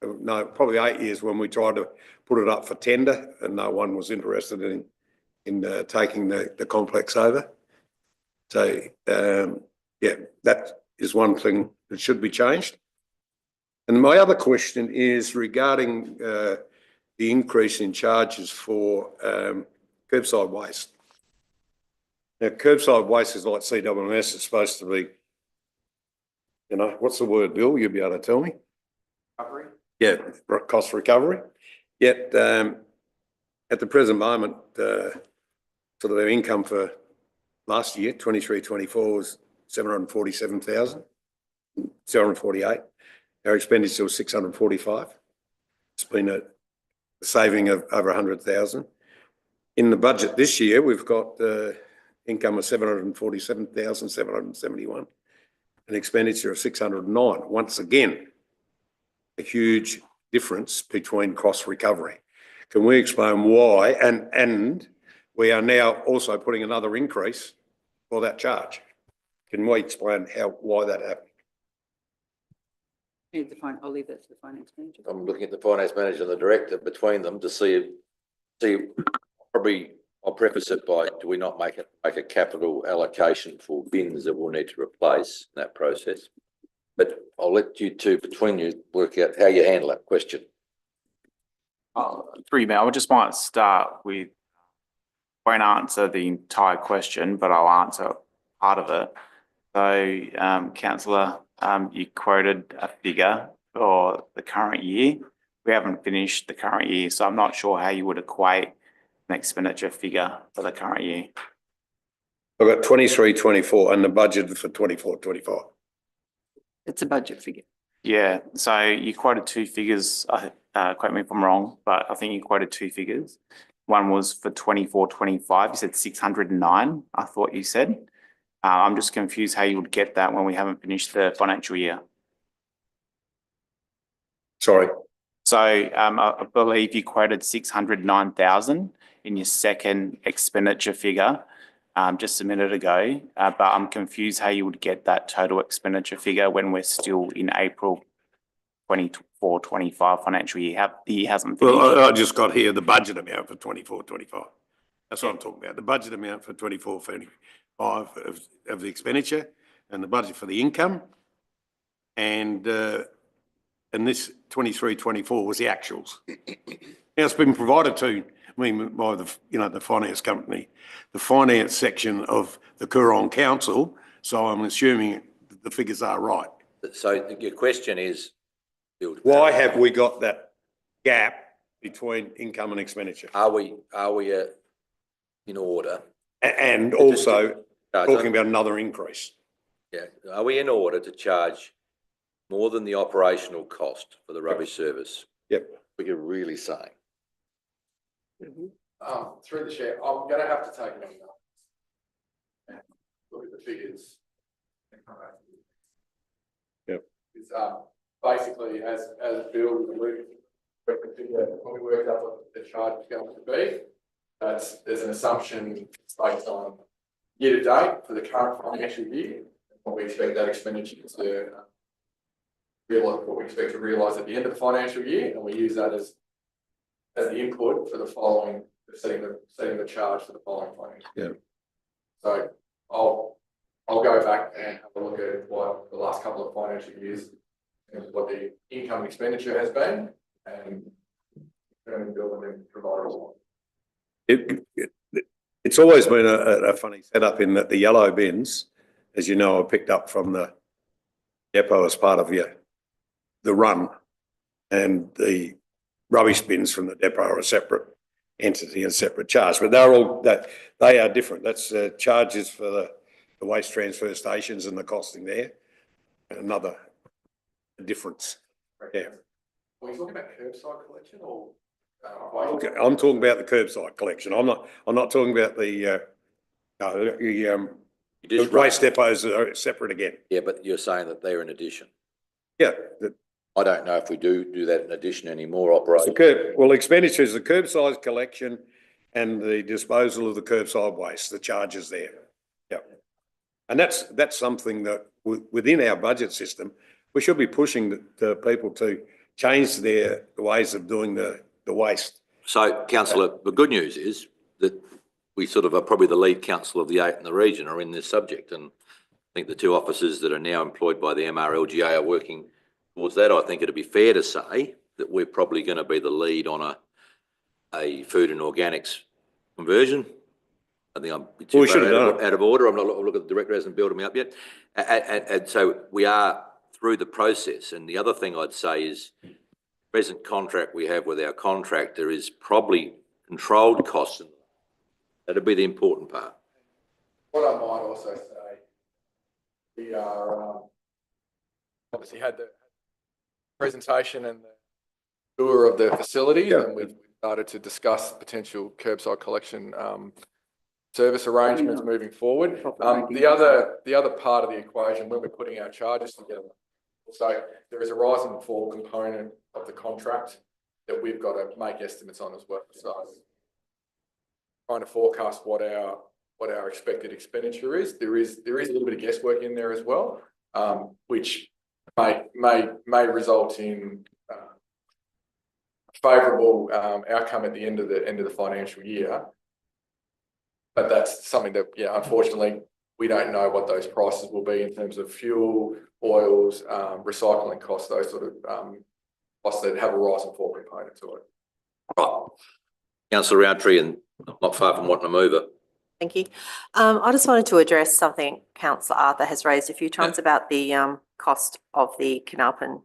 No, probably 8 years when we tried to put it up for tender and no one was interested in taking the complex over. So, yeah, that is one thing that should be changed. And my other question is regarding the increase in charges for curbside waste. Now, curbside waste is like CWMS. It's supposed to be, you know, what's the word, Bill? You'll be able to tell me. Recovery. Yeah, cost recovery. Yet at the present moment, sort of their income for last year, 23-24, was 747,000, 748. Our expenditure was 645. It's been a saving of over 100,000. In the budget this year, we've got income of 747,771, an expenditure of 609. Once again, a huge difference between cost recovery. Can we explain why? And we are now also putting another increase for that charge. Can we explain why that happened? I'll leave that to the finance manager. I'm looking at the finance manager and the director between them to see, probably, I'll preface it by, do we not make a capital allocation for bins that we'll need to replace in that process? But I'll let you two, between you, work out how you handle that question. Through you, Mayor, I just might start with, won't answer the entire question, but I'll answer part of it. So, councillor, you quoted a figure for the current year. We haven't finished the current year, so I'm not sure how you would equate an expenditure figure for the current year. I've got 23-24 and the budget for 24-25. It's a budget figure. Yeah, so you quoted two figures, quote me if I'm wrong, but I think you quoted two figures. One was for 24-25, you said 609, I thought you said. I'm just confused how you would get that when we haven't finished the financial year. Sorry. So I believe you quoted 609,000 in your second expenditure figure just a minute ago, but I'm confused how you would get that total expenditure figure when we're still in April 24-25 financial year. The year hasn't finished. Well, I just got here the budget amount for 24-25. That's what I'm talking about. The budget amount for 24-25 of the expenditure and the budget for the income. And this 23-24 was the actuals. Now it's been provided to me by the finance company, the finance section of the Coorong Council. So I'm assuming the figures are right. So your question is, Why have we got that gap between income and expenditure? are we in order? And also talking about another increase. Yeah, are we in order to charge more than the operational cost for the rubbish service? Yep. What you're really saying? Through the chair, I'm gonna have to take a minute and look at the figures and come back to you. Yep. It's, basically, as Bill alluded to, when we worked out what the charge is going to be, there's an assumption based on year to date for the current financial year, what we expect that expenditure to realise, what we expect to realise at the end of the financial year, and we use that as the input for the following, setting the charge for the following financial year. Yeah. So I'll go back and have a look at what the last couple of financial years, what the income and expenditure has been, and Bill and then provide a report. It's always been a funny setup in that the yellow bins, as you know, are picked up from the depot as part of the run, and the rubbish bins from the depot are a separate entity and separate charge. But they are different. That's charges for the waste transfer stations and the costing there, and another difference. Yeah. Are we talking about curbside collection or? Okay, I'm talking about the curbside collection. I'm not talking about the waste depots that are separate again. Yeah, but you're saying that they're in addition. Yeah. I don't know if we do that in addition anymore, operate. Expenditure is the curbside collection and the disposal of the curbside waste, the charges there. Yeah. And that's something that within our budget system, we should be pushing the people to change their ways of doing the waste. So, councillor, the good news is that we sort of are probably the lead council of the 8 in the region are in this subject, and I think the 2 officers that are now employed by the MRLGA are working towards that. I think it'd be fair to say that we're probably going to be the lead on a food and organics conversion. I think I'm out of order. I'm not looking at the director hasn't built me up yet, and so we are through the process. And the other thing I'd say is, present contract we have with our contractor is probably controlled costs. That'd be the important part. What I might also say, we are obviously had the presentation and the tour of the facilities, and we've started to discuss potential curbside collection service arrangements moving forward. The other part of the equation when we're putting our charges together, so there is a rise and fall component of the contract that we've got to make estimates on as well. So trying to forecast what our what our expected expenditure is. There is a little bit of guesswork in there as well, which may result in favourable outcome at the end of the financial year. But that's something that, yeah, unfortunately, we don't know what those prices will be in terms of fuel, oils, recycling costs, those sort of costs that have a rise and fall component to it. Right. Councillor Roundtree, and I'm not far from wanting to move it. Thank you. I just wanted to address something councillor Arthur has raised a few times about the cost of the Carnarvon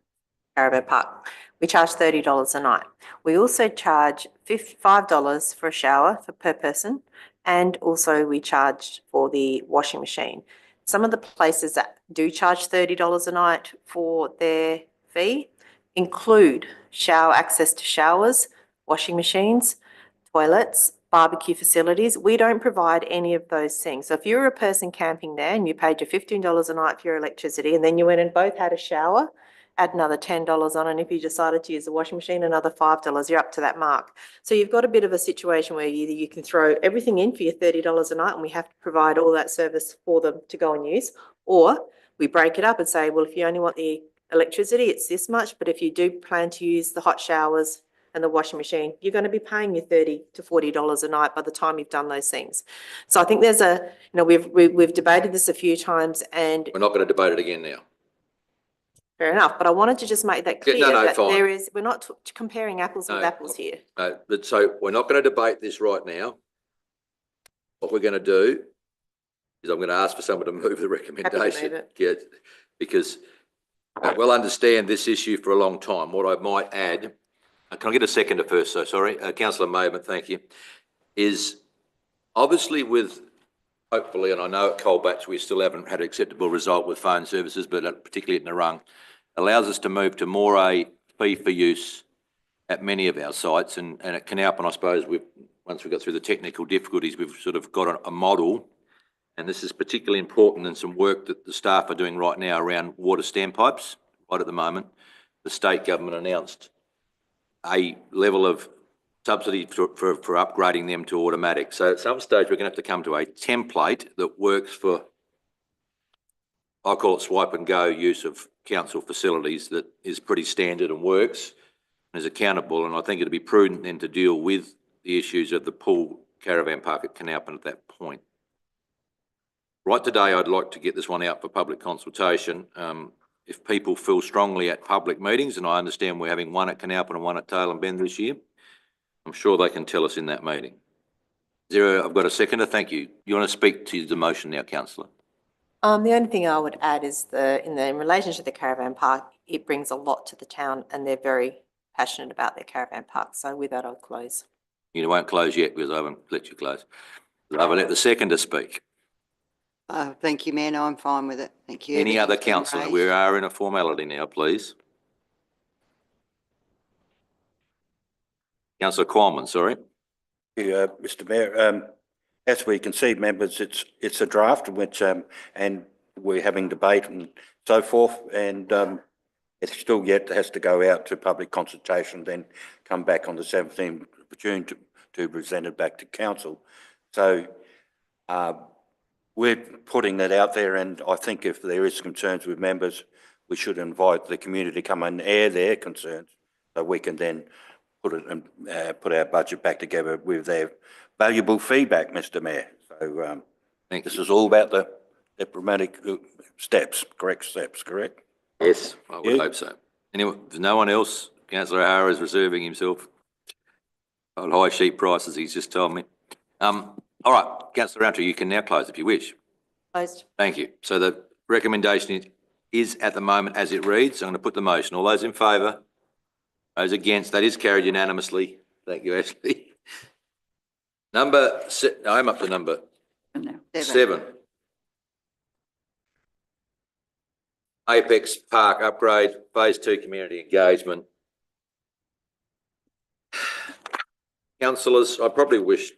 Caravan Park. We charge $30 a night. We also charge $5 for a shower per person, and also we charge for the washing machine. Some of the places that do charge $30 a night for their fee include access to showers, washing machines, toilets, barbecue facilities. We don't provide any of those things. So if you're a person camping there and you paid your $15 a night for your electricity, and then you went and both had a shower, add another $10 on, and if you decided to use the washing machine, another $5, you're up to that mark. So you've got a bit of a situation where either you can throw everything in for your $30 a night and we have to provide all that service for them to go and use, or we break it up and say, well, if you only want the electricity, it's this much, but if you do plan to use the hot showers and the washing machine, you're going to be paying your $30 to $40 a night by the time you've done those things. So I think there's we've debated this a few times, and We're not going to debate it again now. fair enough, but I wanted to just make that Yeah, clear no, that fine. we're not comparing apples with No, apples here. No, but so we're not going to debate this right now. What we're going to do is I'm going to ask for someone to move the recommendation. it. Yeah, because I well understand this issue for a long time. What I might add, can I get a seconder first? So sorry, Councillor Maidment, thank you. Is obviously with hopefully, and I know at Colbatch we still haven't had an acceptable result with phone services, but particularly at Narung, allows us to move to more a fee for use at many of our sites, and at Canalpin, I suppose once we got through the technical difficulties, we've sort of got a model, and this is particularly important in some work that the staff are doing right now around water standpipes. Right at the moment, the state government announced a level of subsidy for upgrading them to automatic. So at some stage, we're going to have to come to a template that works for, I call it swipe and go use of council facilities, that is pretty standard and works and is accountable. And I think it'd be prudent then to deal with the issues of the pool caravan park at Canalpin at that point. Right today, I'd like to get this one out for public consultation. If people feel strongly at public meetings, and I understand we're having one at Canalpin and one at Tailem Bend this year, I'm sure they can tell us in that meeting. I've got a seconder, thank you. You want to speak to the motion now, councillor? The only thing I would add is in relation to the caravan park, it brings a lot to the town, and they're very passionate about their caravan park. So with that, I'll close. You won't close yet because I haven't let you close. I will let the seconder speak. Thank you, Mayor. No, I'm fine with it. Thank you. Any other councillor? We are in a formality now, please. Councillor Qualman, sorry. Yeah, Mr. Mayor, as we can see, members, it's a draft which and we're having debate and so forth, and it's still yet has to go out to public consultation, then come back on the 17th of June to present it back to council. So we're putting that out there, and I think if there is concerns with members, we should invite the community to come and air their concerns, so we can then put it and put our budget back together with their valuable feedback, Mr. Mayor. So this is all about the diplomatic steps, correct steps, correct? Yes, I would hope so. Anyway, if no one else, Councillor O'Hara is reserving himself on high sheep prices, he's just told me. All right, Councillor Roundtree, you can now close if you wish. Closed. Thank you. So the recommendation is at the moment as it reads. I'm going to put the motion. All those in favour? Those against? That is carried unanimously. Thank you, Ashley. I'm up to number 7. Apex Park upgrade, phase 2 community engagement. Councillors, I probably wish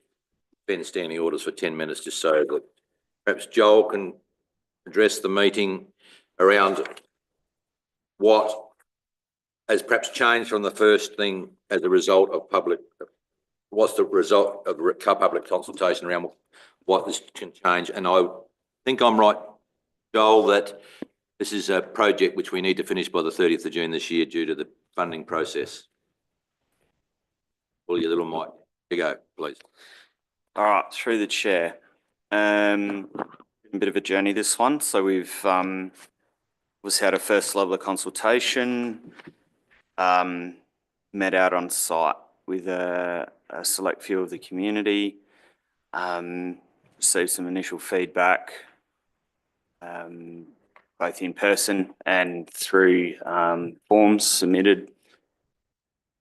Ben standing orders for 10 minutes just so that perhaps Joel can address the meeting around what has perhaps changed from the first thing as a result of what's the result of public consultation around what this can change. And I think I'm right, Joel, that this is a project which we need to finish by the 30th of June this year due to the funding process. Pull your little mic. Here you go, please. All right, through the chair. A bit of a journey, this one. So we've had a first level of consultation, met out on site with a select few of the community, received some initial feedback, both in person and through forms submitted.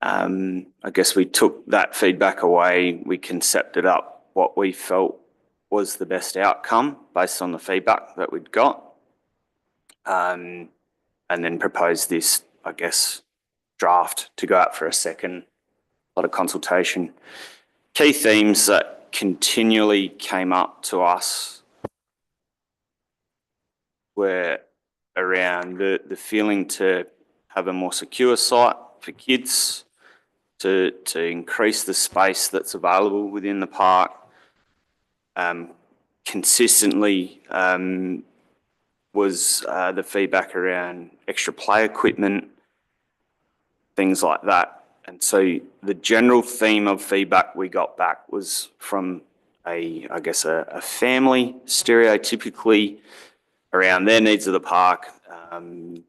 I guess we took that feedback away, we concepted up what we felt was the best outcome based on the feedback that we'd got. And then proposed this, I guess, draft to go out for a second lot of consultation. Key themes that continually came up to us were around the feeling to have a more secure site for kids, to increase the space that's available within the park. Consistently was the feedback around extra play equipment, things like that. And so the general theme of feedback we got back was from a family, stereotypically around their needs of the park, and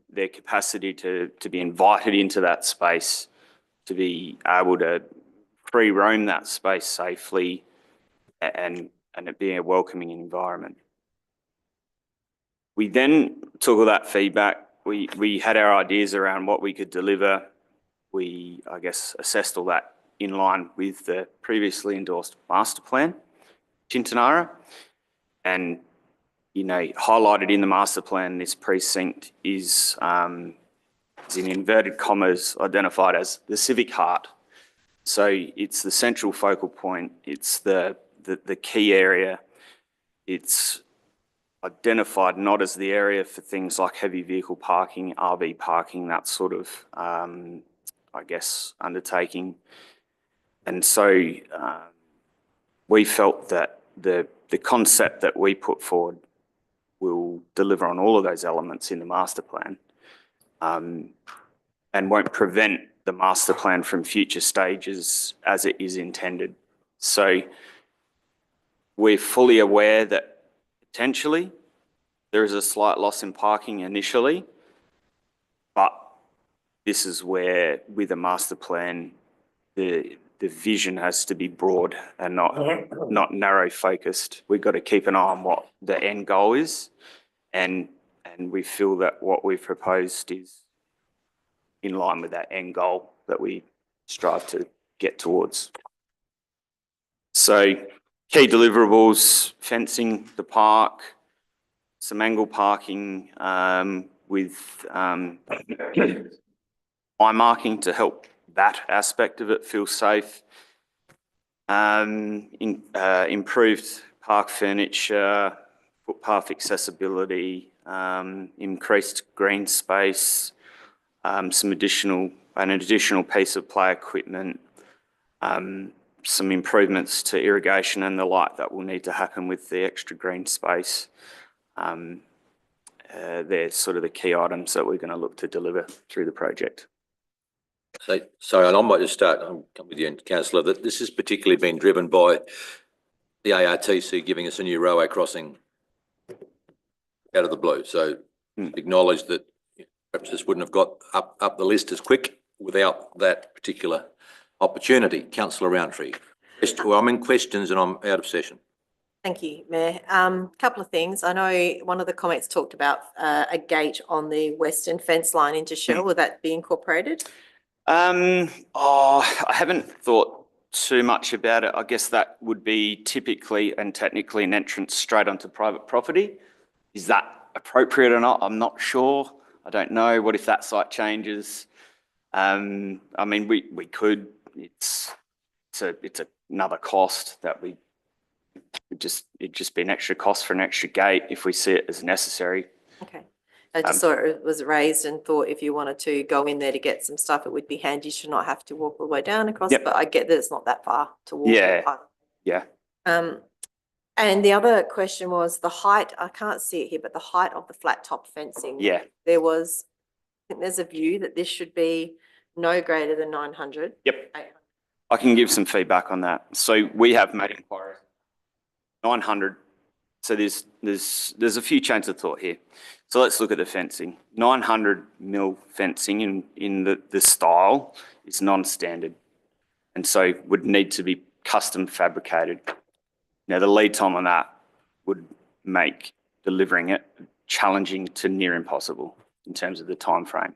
their capacity to be invited into that space, to be able to free roam that space safely, and it being a welcoming environment. We then took all that feedback. We had our ideas around what we could deliver. We, I guess, assessed all that in line with the previously endorsed master plan, Tintinara. And, you know, highlighted in the master plan, this precinct is in inverted commas identified as the civic heart. So it's the central focal point. It's the key area. It's identified not as the area for things like heavy vehicle parking, RV parking, that sort of, I guess, undertaking. And so we felt that the concept that we put forward will deliver on all of those elements in the master plan, and won't prevent the master plan from future stages as it is intended. So we're fully aware that potentially there is a slight loss in parking initially, but this is where, with a master plan, the vision has to be broad and not narrow focused. We've got to keep an eye on what the end goal is, and we feel that what we've proposed is in line with that end goal that we strive to get towards. So key deliverables: fencing the park, some angle parking with eye marking to help that aspect of it feel safe. Improved park furniture, footpath accessibility, increased green space, an additional piece of play equipment, some improvements to irrigation and the like that will need to happen with the extra green space. They're sort of the key items that we're going to look to deliver through the project. So, sorry, and I might just start, I'm with you, Councillor, that this has particularly been driven by the ARTC giving us a new railway crossing out of the blue. So acknowledge that perhaps this wouldn't have got up the list as quick without that particular opportunity. Councillor Roundtree. I'm in questions and I'm out of session. Thank you, Mayor. Couple of things. I know one of the comments talked about a gate on the western fence line into Shell. Will that be incorporated? I haven't thought too much about it. I guess that would be typically and technically an entrance straight onto private property. Is that appropriate or not? I'm not sure. I don't know. What if that site changes? I mean, we could. It's another cost that it'd just be an extra cost for an extra gate if we see it as necessary. Okay. I just saw it was raised and thought if you wanted to go in there to get some stuff, it would be handy to not have to walk all the way down across, Yep. but I get that it's not that far to walk. Yeah. Yeah. And the other question was the height, I can't see it here, but the height of the flat top fencing. Yeah. There was, I think there's a view that this should be no greater than 900. Yep. 800. I can give some feedback on that. So we have made inquiries. 900. So there's a few chains of thought here. So let's look at the fencing. 900 mil fencing in the style is non-standard, and so would need to be custom fabricated. Now the lead time on that would make delivering it challenging to near impossible in terms of the time frame.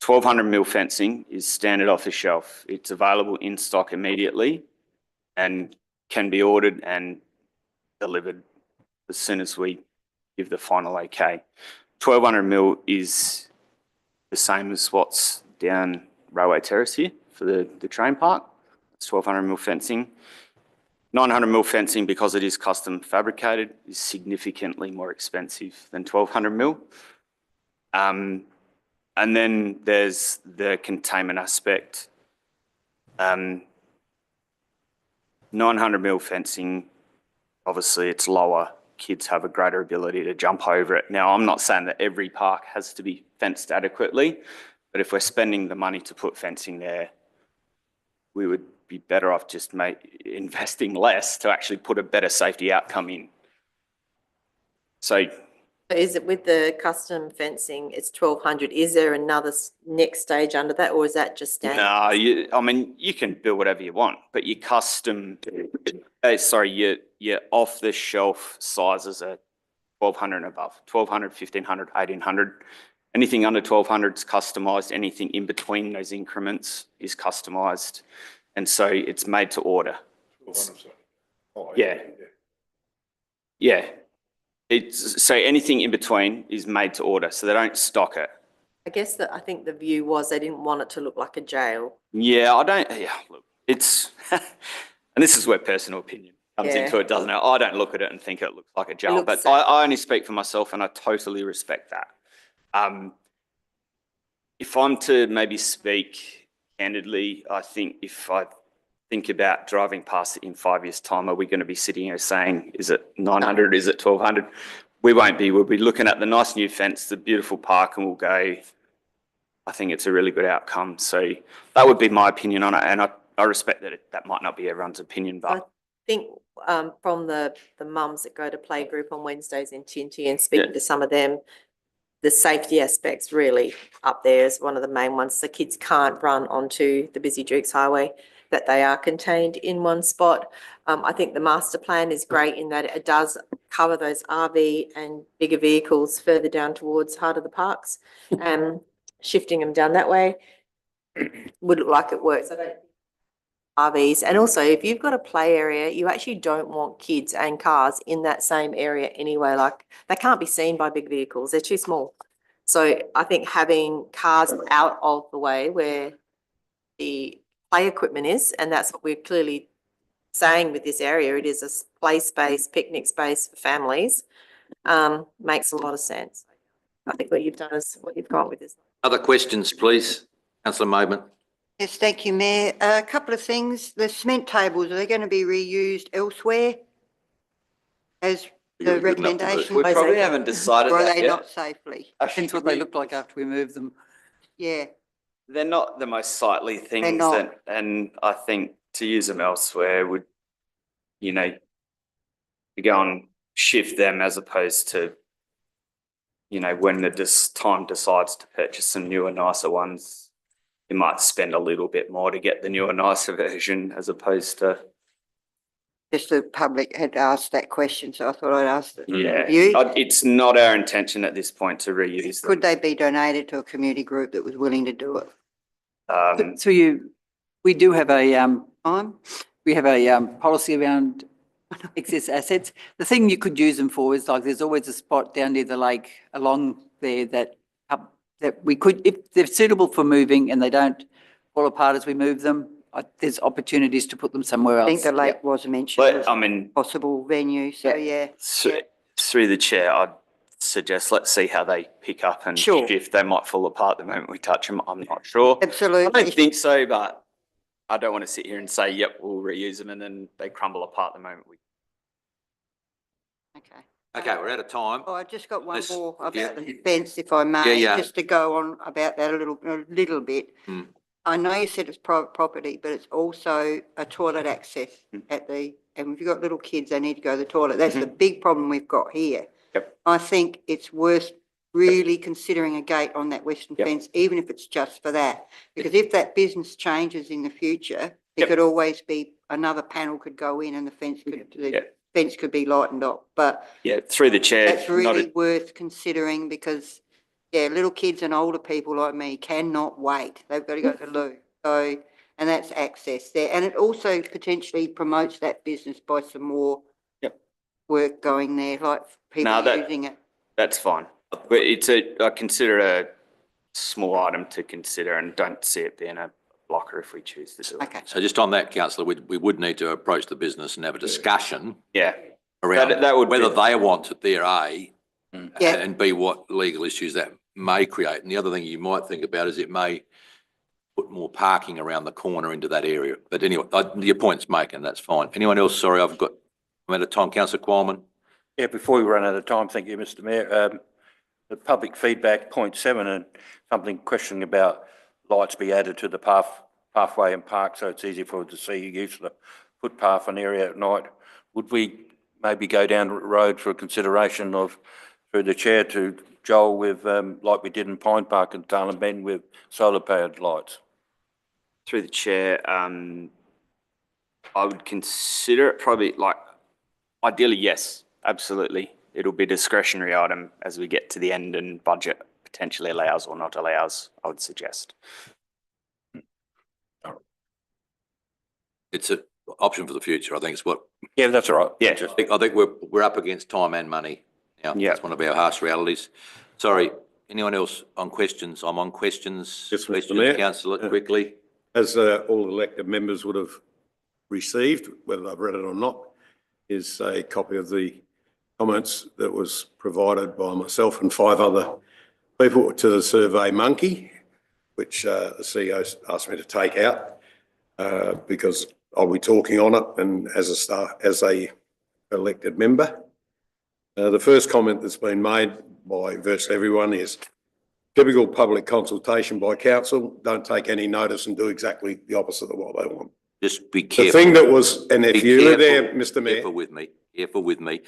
1200 mil fencing is standard off the shelf. It's available in stock immediately and can be ordered and delivered as soon as we give the final okay. 1200 mil is the same as what's down Railway Terrace here for the train park. It's 1200 mil fencing. 900 mil fencing, because it is custom fabricated, is significantly more expensive than 1200 mil. And then there's the containment aspect. 900 mil fencing, obviously it's lower. Kids have a greater ability to jump over it. Now, I'm not saying that every park has to be fenced adequately, but if we're spending the money to put fencing there, we would be better off just investing less to actually put a better safety outcome in. So Is it with the custom fencing, it's 1200, is there another next stage under that, or is that just standard? no, I mean, you can build whatever you want, but your custom, your off-the-shelf sizes are 1200 and above, 1200, 1500, 1800. Anything under 1200 is customised. Anything in between those increments is customised. And so it's made to order. Yeah. Yeah. So anything in between is made to order, so they don't stock it. I guess that I think the view was they didn't want it to look like a jail. Yeah, look, it's, and this is where personal opinion comes Yeah. into it, doesn't it? I don't look at it and think it looks like a jail, looks but safe. I only speak for myself and I totally respect that. If I'm to maybe speak candidly, I think if I think about driving past it in 5 years' time, are we going to be sitting here saying, is it 900, is it 1200? We won't be. We'll be looking at the nice new fence, the beautiful park, and we'll go, I think it's a really good outcome. So that would be my opinion on it. And I respect that that might not be everyone's opinion, I but think from the mums that go to playgroup on Wednesdays in Tinty and speaking to some of them, the safety aspects really up there is one of the main ones. The kids can't run onto the busy Dukes Highway, that they are contained in one spot. I think the master plan is great in that it does cover those RV and bigger vehicles further down towards heart of the parks, shifting them down that way would look like it works. I don't RVs. And also, if you've got a play area, you actually don't want kids and cars in that same area anyway. Like, they can't be seen by big vehicles. They're too small. So I think having cars out of the way where the play equipment is, and that's what we're clearly saying with this area, it is a play space, picnic space for families, makes a lot of sense. I think what you've done is what you've got with this. Other questions, please? Councillor Maidment. Yes, thank you, Mayor. A couple of things. The cement tables, are they going to be reused elsewhere as the recommendation? We probably haven't decided Or are that they yet. not safely? Depends what they look like after we move them. Yeah, they're not the most sightly things. not. And I think to use them elsewhere would, to go and shift them as opposed to, when the time decides to purchase some newer, nicer ones, you might spend a little bit more to get the newer, nicer version as opposed to. just the public had asked that question, so I thought I'd ask it. Yeah, You, it's not our intention at this point to reuse them. could they be donated to a community group that was willing to do it? We do have a, Time? we have a policy around excess assets. The thing you could use them for is like, there's always a spot down near the lake along there that we could, if they're suitable for moving and they don't fall apart as we move them, there's opportunities to put them somewhere I else. think the lake was mentioned as But I mean, a possible venue, so yeah. through the chair, I'd suggest let's see how they pick up and Sure. shift. They might fall apart the moment we touch them. I'm not sure. I Absolutely. don't think so, but I don't want to sit here and say, yep, we'll reuse them and then they crumble apart the moment we. Okay. Okay, we're out of time. Oh, I just got one Let's- more yeah. about the fence, if I may, yeah. just to go on about that a little bit. Hmm. I know you said it's private property, but it's also a toilet access at the, and if you've got little kids, they need to go to the toilet. That's the big problem we've got here. Yep. I think it's worth really considering a gate on that western Yep. fence, even if it's just for that. Because if that business changes in the future, it Yep. could always be, another panel could go in and the fence could, the Yep. fence could be lightened up. But Yeah, through the chair. that's really worth considering because, yeah, little kids and older people like me cannot wait. They've got to go to the loo. So, and that's access there. And it also potentially promotes that business by some more Yep. work going there, like people No, that- using it. That's fine. But I consider a small item to consider and don't see it being a blocker if we choose to do it. Okay. So just on that, councillor, we would need to approach the business and have a discussion Yeah. around That would whether be- they want it there, A, Yeah. and B, what legal issues that may create. And the other thing you might think about is it may put more parking around the corner into that area. But anyway, your point's making, that's fine. Anyone else? Sorry, I'm out of time. Councillor Qualman? Yeah, before we run out of time, thank you, Mr Mayor. The public feedback, point 7, and something questioning about lights be added to the pathway and park so it's easy for them to see use of the footpath and area at night. Would we maybe go down the road for a consideration of, through the chair to Joel, with, like we did in Pine Park and Darling Bend with solar powered lights? Through the chair, I would consider it probably ideally, yes, absolutely. It'll be a discretionary item as we get to the end and budget potentially allows or not allows, I would suggest. It's an option for the future. I think it's what, Yeah, that's all right. Yeah. I think we're up against time and money now. Yeah. That's one of our harsh realities. Sorry, anyone else on questions? I'm on questions. Yes, Mr. Questions, Mayor. councillor, quickly. As all elected members would have received, whether they've read it or not, is a copy of the comments that was provided by myself and 5 other people to the Survey Monkey, which the CEO asked me to take out because I'll be talking on it and as a elected member. The first comment that's been made by virtually everyone is typical public consultation by council, don't take any notice and do exactly the opposite of what they want. Just be The careful. thing that was, and if Be you were there, careful, Mr Mayor, Careful with me.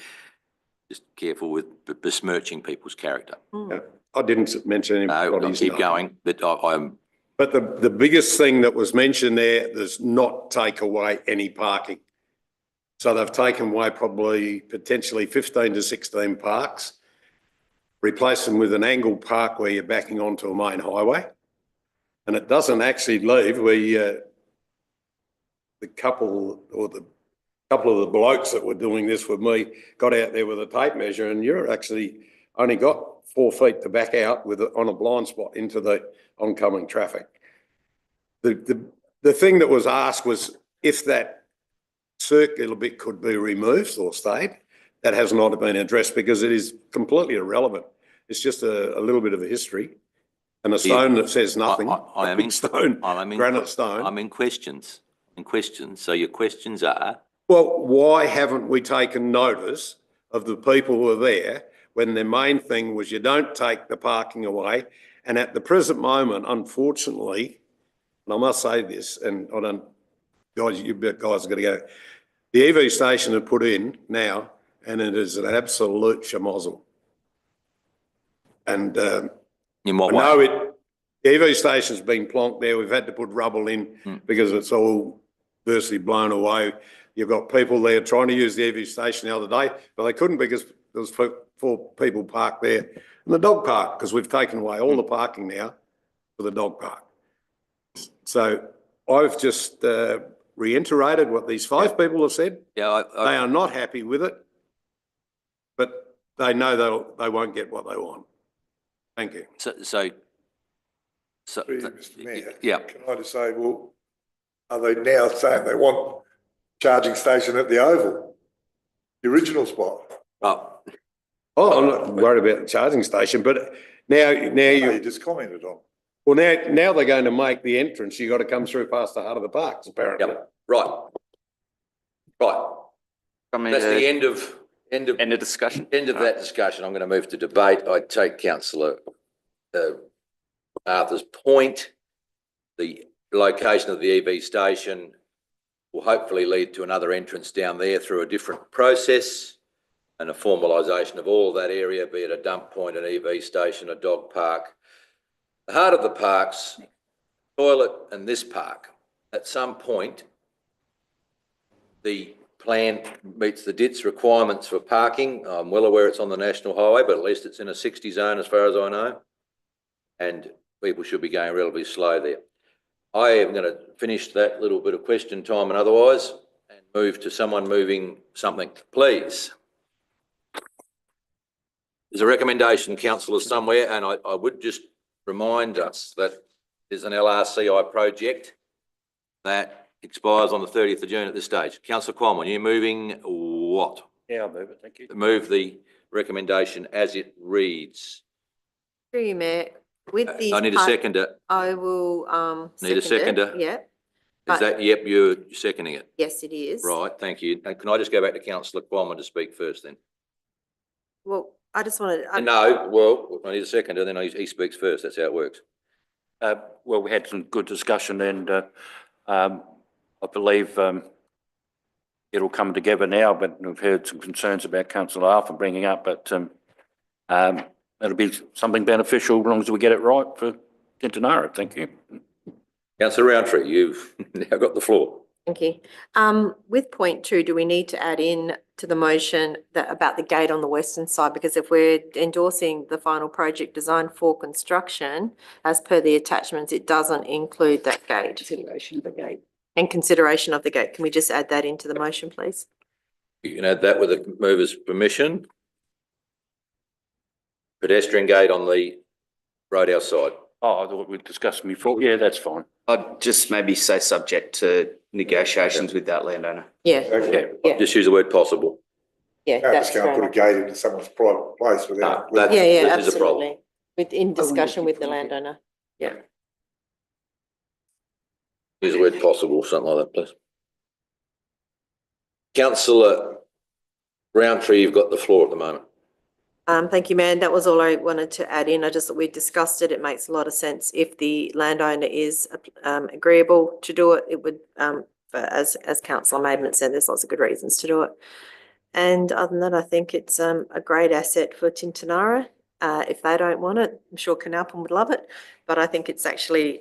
Just careful with besmirching people's character. I didn't mention No, I'll anybody's keep name. going, but I'm, But the biggest thing that was mentioned there does not take away any parking. So they've taken away probably potentially 15 to 16 parks, replace them with an angled park where you're backing onto a main highway. And it doesn't actually leave where the couple of the blokes that were doing this with me got out there with a tape measure and you're actually only got 4 feet to back out on a blind spot into the oncoming traffic. The thing that was asked was if that circular bit could be removed or stayed. That has not been addressed because it is completely irrelevant. It's just a little bit of a history and a stone that says nothing. I am A big stone, I'm in. granite stone. I'm in questions. So your questions are, Well, why haven't we taken notice of the people who are there when their main thing was you don't take the parking away? And at the present moment, unfortunately, and I must say this, and I don't, guys, you guys are going to go, the EV station are put in now, and it is an absolute schmozzle. And in I what know way? the EV station's been plonked there. We've had to put rubble in because it's all virtually blown away. You've got people there trying to use the EV station the other day, but they couldn't because there was 4 people parked there in the dog park because we've taken away all the parking now for the dog park. So I've just reiterated what these 5 people have said. Yeah, They are not happy with it, but they know they won't get what they want. Thank you. so, Through you, Mr Mayor. yeah. Can I just say, well, are they now saying they want charging station at the Oval, the original spot? Oh, Oh, I'm not worried about the charging station, but now You you, just commented on. well, now they're going to make the entrance, you got to come through past the heart of the parks, apparently. Yep, right. Right, that's the end of End of discussion. End of that discussion. I'm going to move to debate. I take councillor Arthur's point. The location of the EV station will hopefully lead to another entrance down there through a different process and a formalisation of all of that area, be it a dump point, an EV station, a dog park. The heart of the parks, toilet and this park, at some point, the plan meets the DITS requirements for parking. I'm well aware it's on the national highway, but at least it's in a 60 zone as far as I know. And people should be going relatively slow there. I am going to finish that little bit of question time and otherwise and move to someone moving something, please. There's a recommendation, councillors, somewhere, and I would just remind us that there's an LRCI project that expires on the 30th of June at this stage. Councillor Qualman, you moving what? Yeah, I'll move it, thank you. Move the recommendation as it reads. Through you, Mayor, with the. I need a seconder. I will, Need a second it, seconder? Yeah, Is but- that, yep, you're seconding it. yes, it is. Right, thank you. And can I just go back to councillor Qualman to speak first then? Well, I just wanted, No, well, I need a seconder, then he speaks first. That's how it works. Well, we had some good discussion and I believe it'll come together now, but we've heard some concerns about councillor Arthur bringing up, but it'll be something beneficial as long as we get it right for Tintinara. Thank you. Councillor Roundtree, you've now got the floor. thank you. With point 2, do we need to add in to the motion that about the gate on the western side? Because if we're endorsing the final project design for construction, as per the attachments, it doesn't include that gate. Consideration of the gate. And consideration of the gate. Can we just add that into the motion, please? You can add that with the mover's permission. Pedestrian gate on the road outside. Oh, I thought we discussed before. Yeah, that's fine. I'd just maybe say subject to negotiations with that landowner. Yeah, Yeah. Just use the word possible. yeah, Can't that's just go and put a fair. gate into someone's private place without. No, that- Yeah, yeah, That is a problem. absolutely. In discussion with the landowner. Yeah. Use the word possible, something like that, please. Councillor Roundtree, you've got the floor at the moment. Thank you, Mayor. That was all I wanted to add in. I just, we discussed it. It makes a lot of sense. If the landowner is agreeable to do it, it would, as councillor Maidment said, there's lots of good reasons to do it. And other than that, I think it's a great asset for Tintinara. If they don't want it, I'm sure Canalpin would love it. But I think it's actually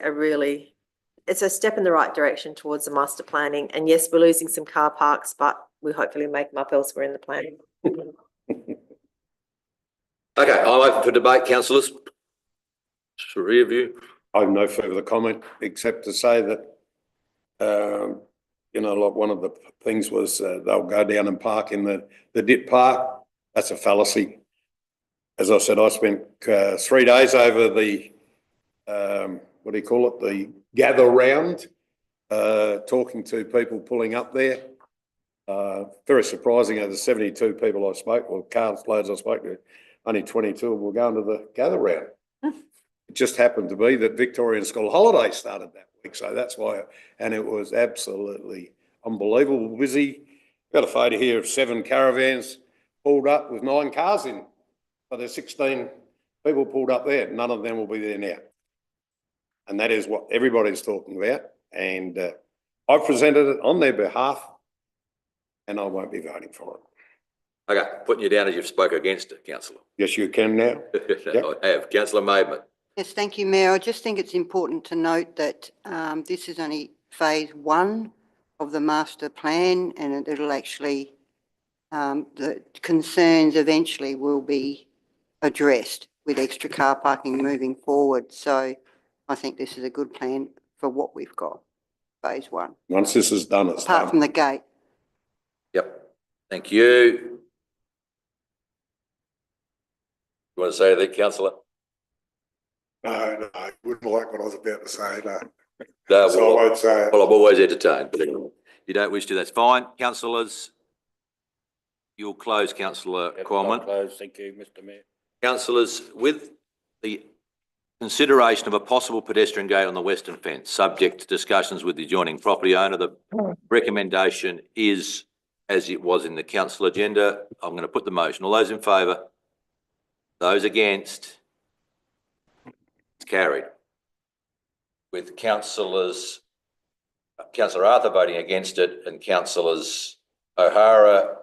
it's a step in the right direction towards the master planning. And yes, we're losing some car parks, but we hopefully make them up elsewhere in the planning. Okay, I'm open for debate, councillors. Three of you. I have no further comment except to say that, like one of the things was they'll go down and park in the DIT park. That's a fallacy. As I said, I spent 3 days over the, what do you call it? The gather round, talking to people pulling up there. Very surprising, of the 72 people I spoke, or cars loads I spoke to, only 22 of them were going to the gather round. It just happened to be that Victorian school holidays started that week, so that's why, and it was absolutely unbelievable busy. Got a photo here of 7 caravans pulled up with 9 cars in. So there's 16 people pulled up there. None of them will be there now. And that is what everybody's talking about. And I've presented it on their behalf and I won't be voting for it. Okay, putting you down as you've spoke against it, councillor. Yes, you can now. I have. Councillor Maidment. Yes, thank you, Mayor. I just think it's important to note that this is only phase 1 of the master plan, and it'll actually, the concerns eventually will be addressed with extra car parking moving forward. So I think this is a good plan for what we've got, phase 1, Once this is done, it's apart done. from the gate. Yep. Thank you. You want to say that, councillor? No, I wouldn't like what I was about to say, no. No, So I won't say it. well, I'm always entertained, but anyway, you don't wish to, that's fine. Councillors, You'll close, councillor Yep, Qualman. I'll close. Thank you, Mr Mayor. Councillors, with the consideration of a possible pedestrian gate on the western fence, subject to discussions with the adjoining property owner, the recommendation is as it was in the council agenda. I'm going to put the motion. All those in favour? Those against? It's carried. With councillors, councillor Arthur voting against it and councillors O'Hara,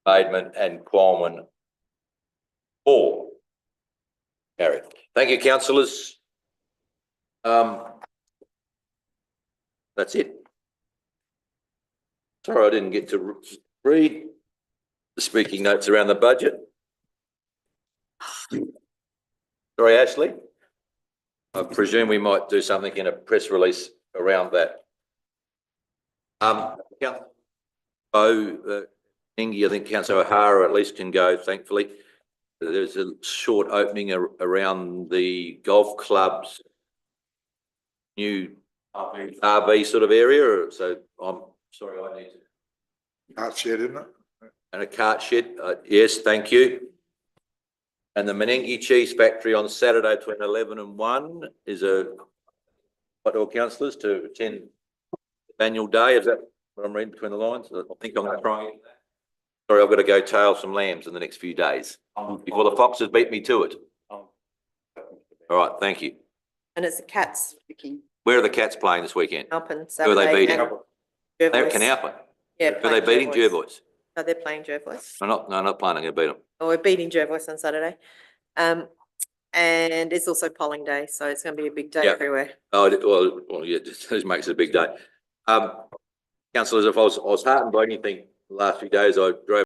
Maidman and Qualman for. Carried. Thank you, councillors. That's it. Sorry, I didn't get to read the speaking notes around the budget. Sorry, Ashley. I presume we might do something in a press release around that. Ingy, I think Councillor O'Hara at least can go, thankfully. There's a short opening around the golf club's new RV sort of area, so I'm sorry, I need to. Cart shed, isn't it? And a cart shed, yes, thank you. And the Menengi Cheese Factory on Saturday between 11 and 1 is what all councillors to attend annual day. Is that what I'm reading between the lines? I think I'm going to try and get that. Sorry, I've got to go tail some lambs in the next few days before the foxes beat me to it. All right, thank you. And it's the Cats Where are the Cats playing this weekend? Alpin Who are Saturday. they beating? and They're Jervois. Canalpa. Yeah. Who are they beating? Jervois. No, they're playing Jervois. I'm not playing, I'm going to beat them. Oh, we're beating Jervois on Saturday. And it's also polling day, so it's going to be a big day Yeah. everywhere. Oh, well, yeah, this makes it a big day. Councillors, if I was heartened by anything the last few days, I drove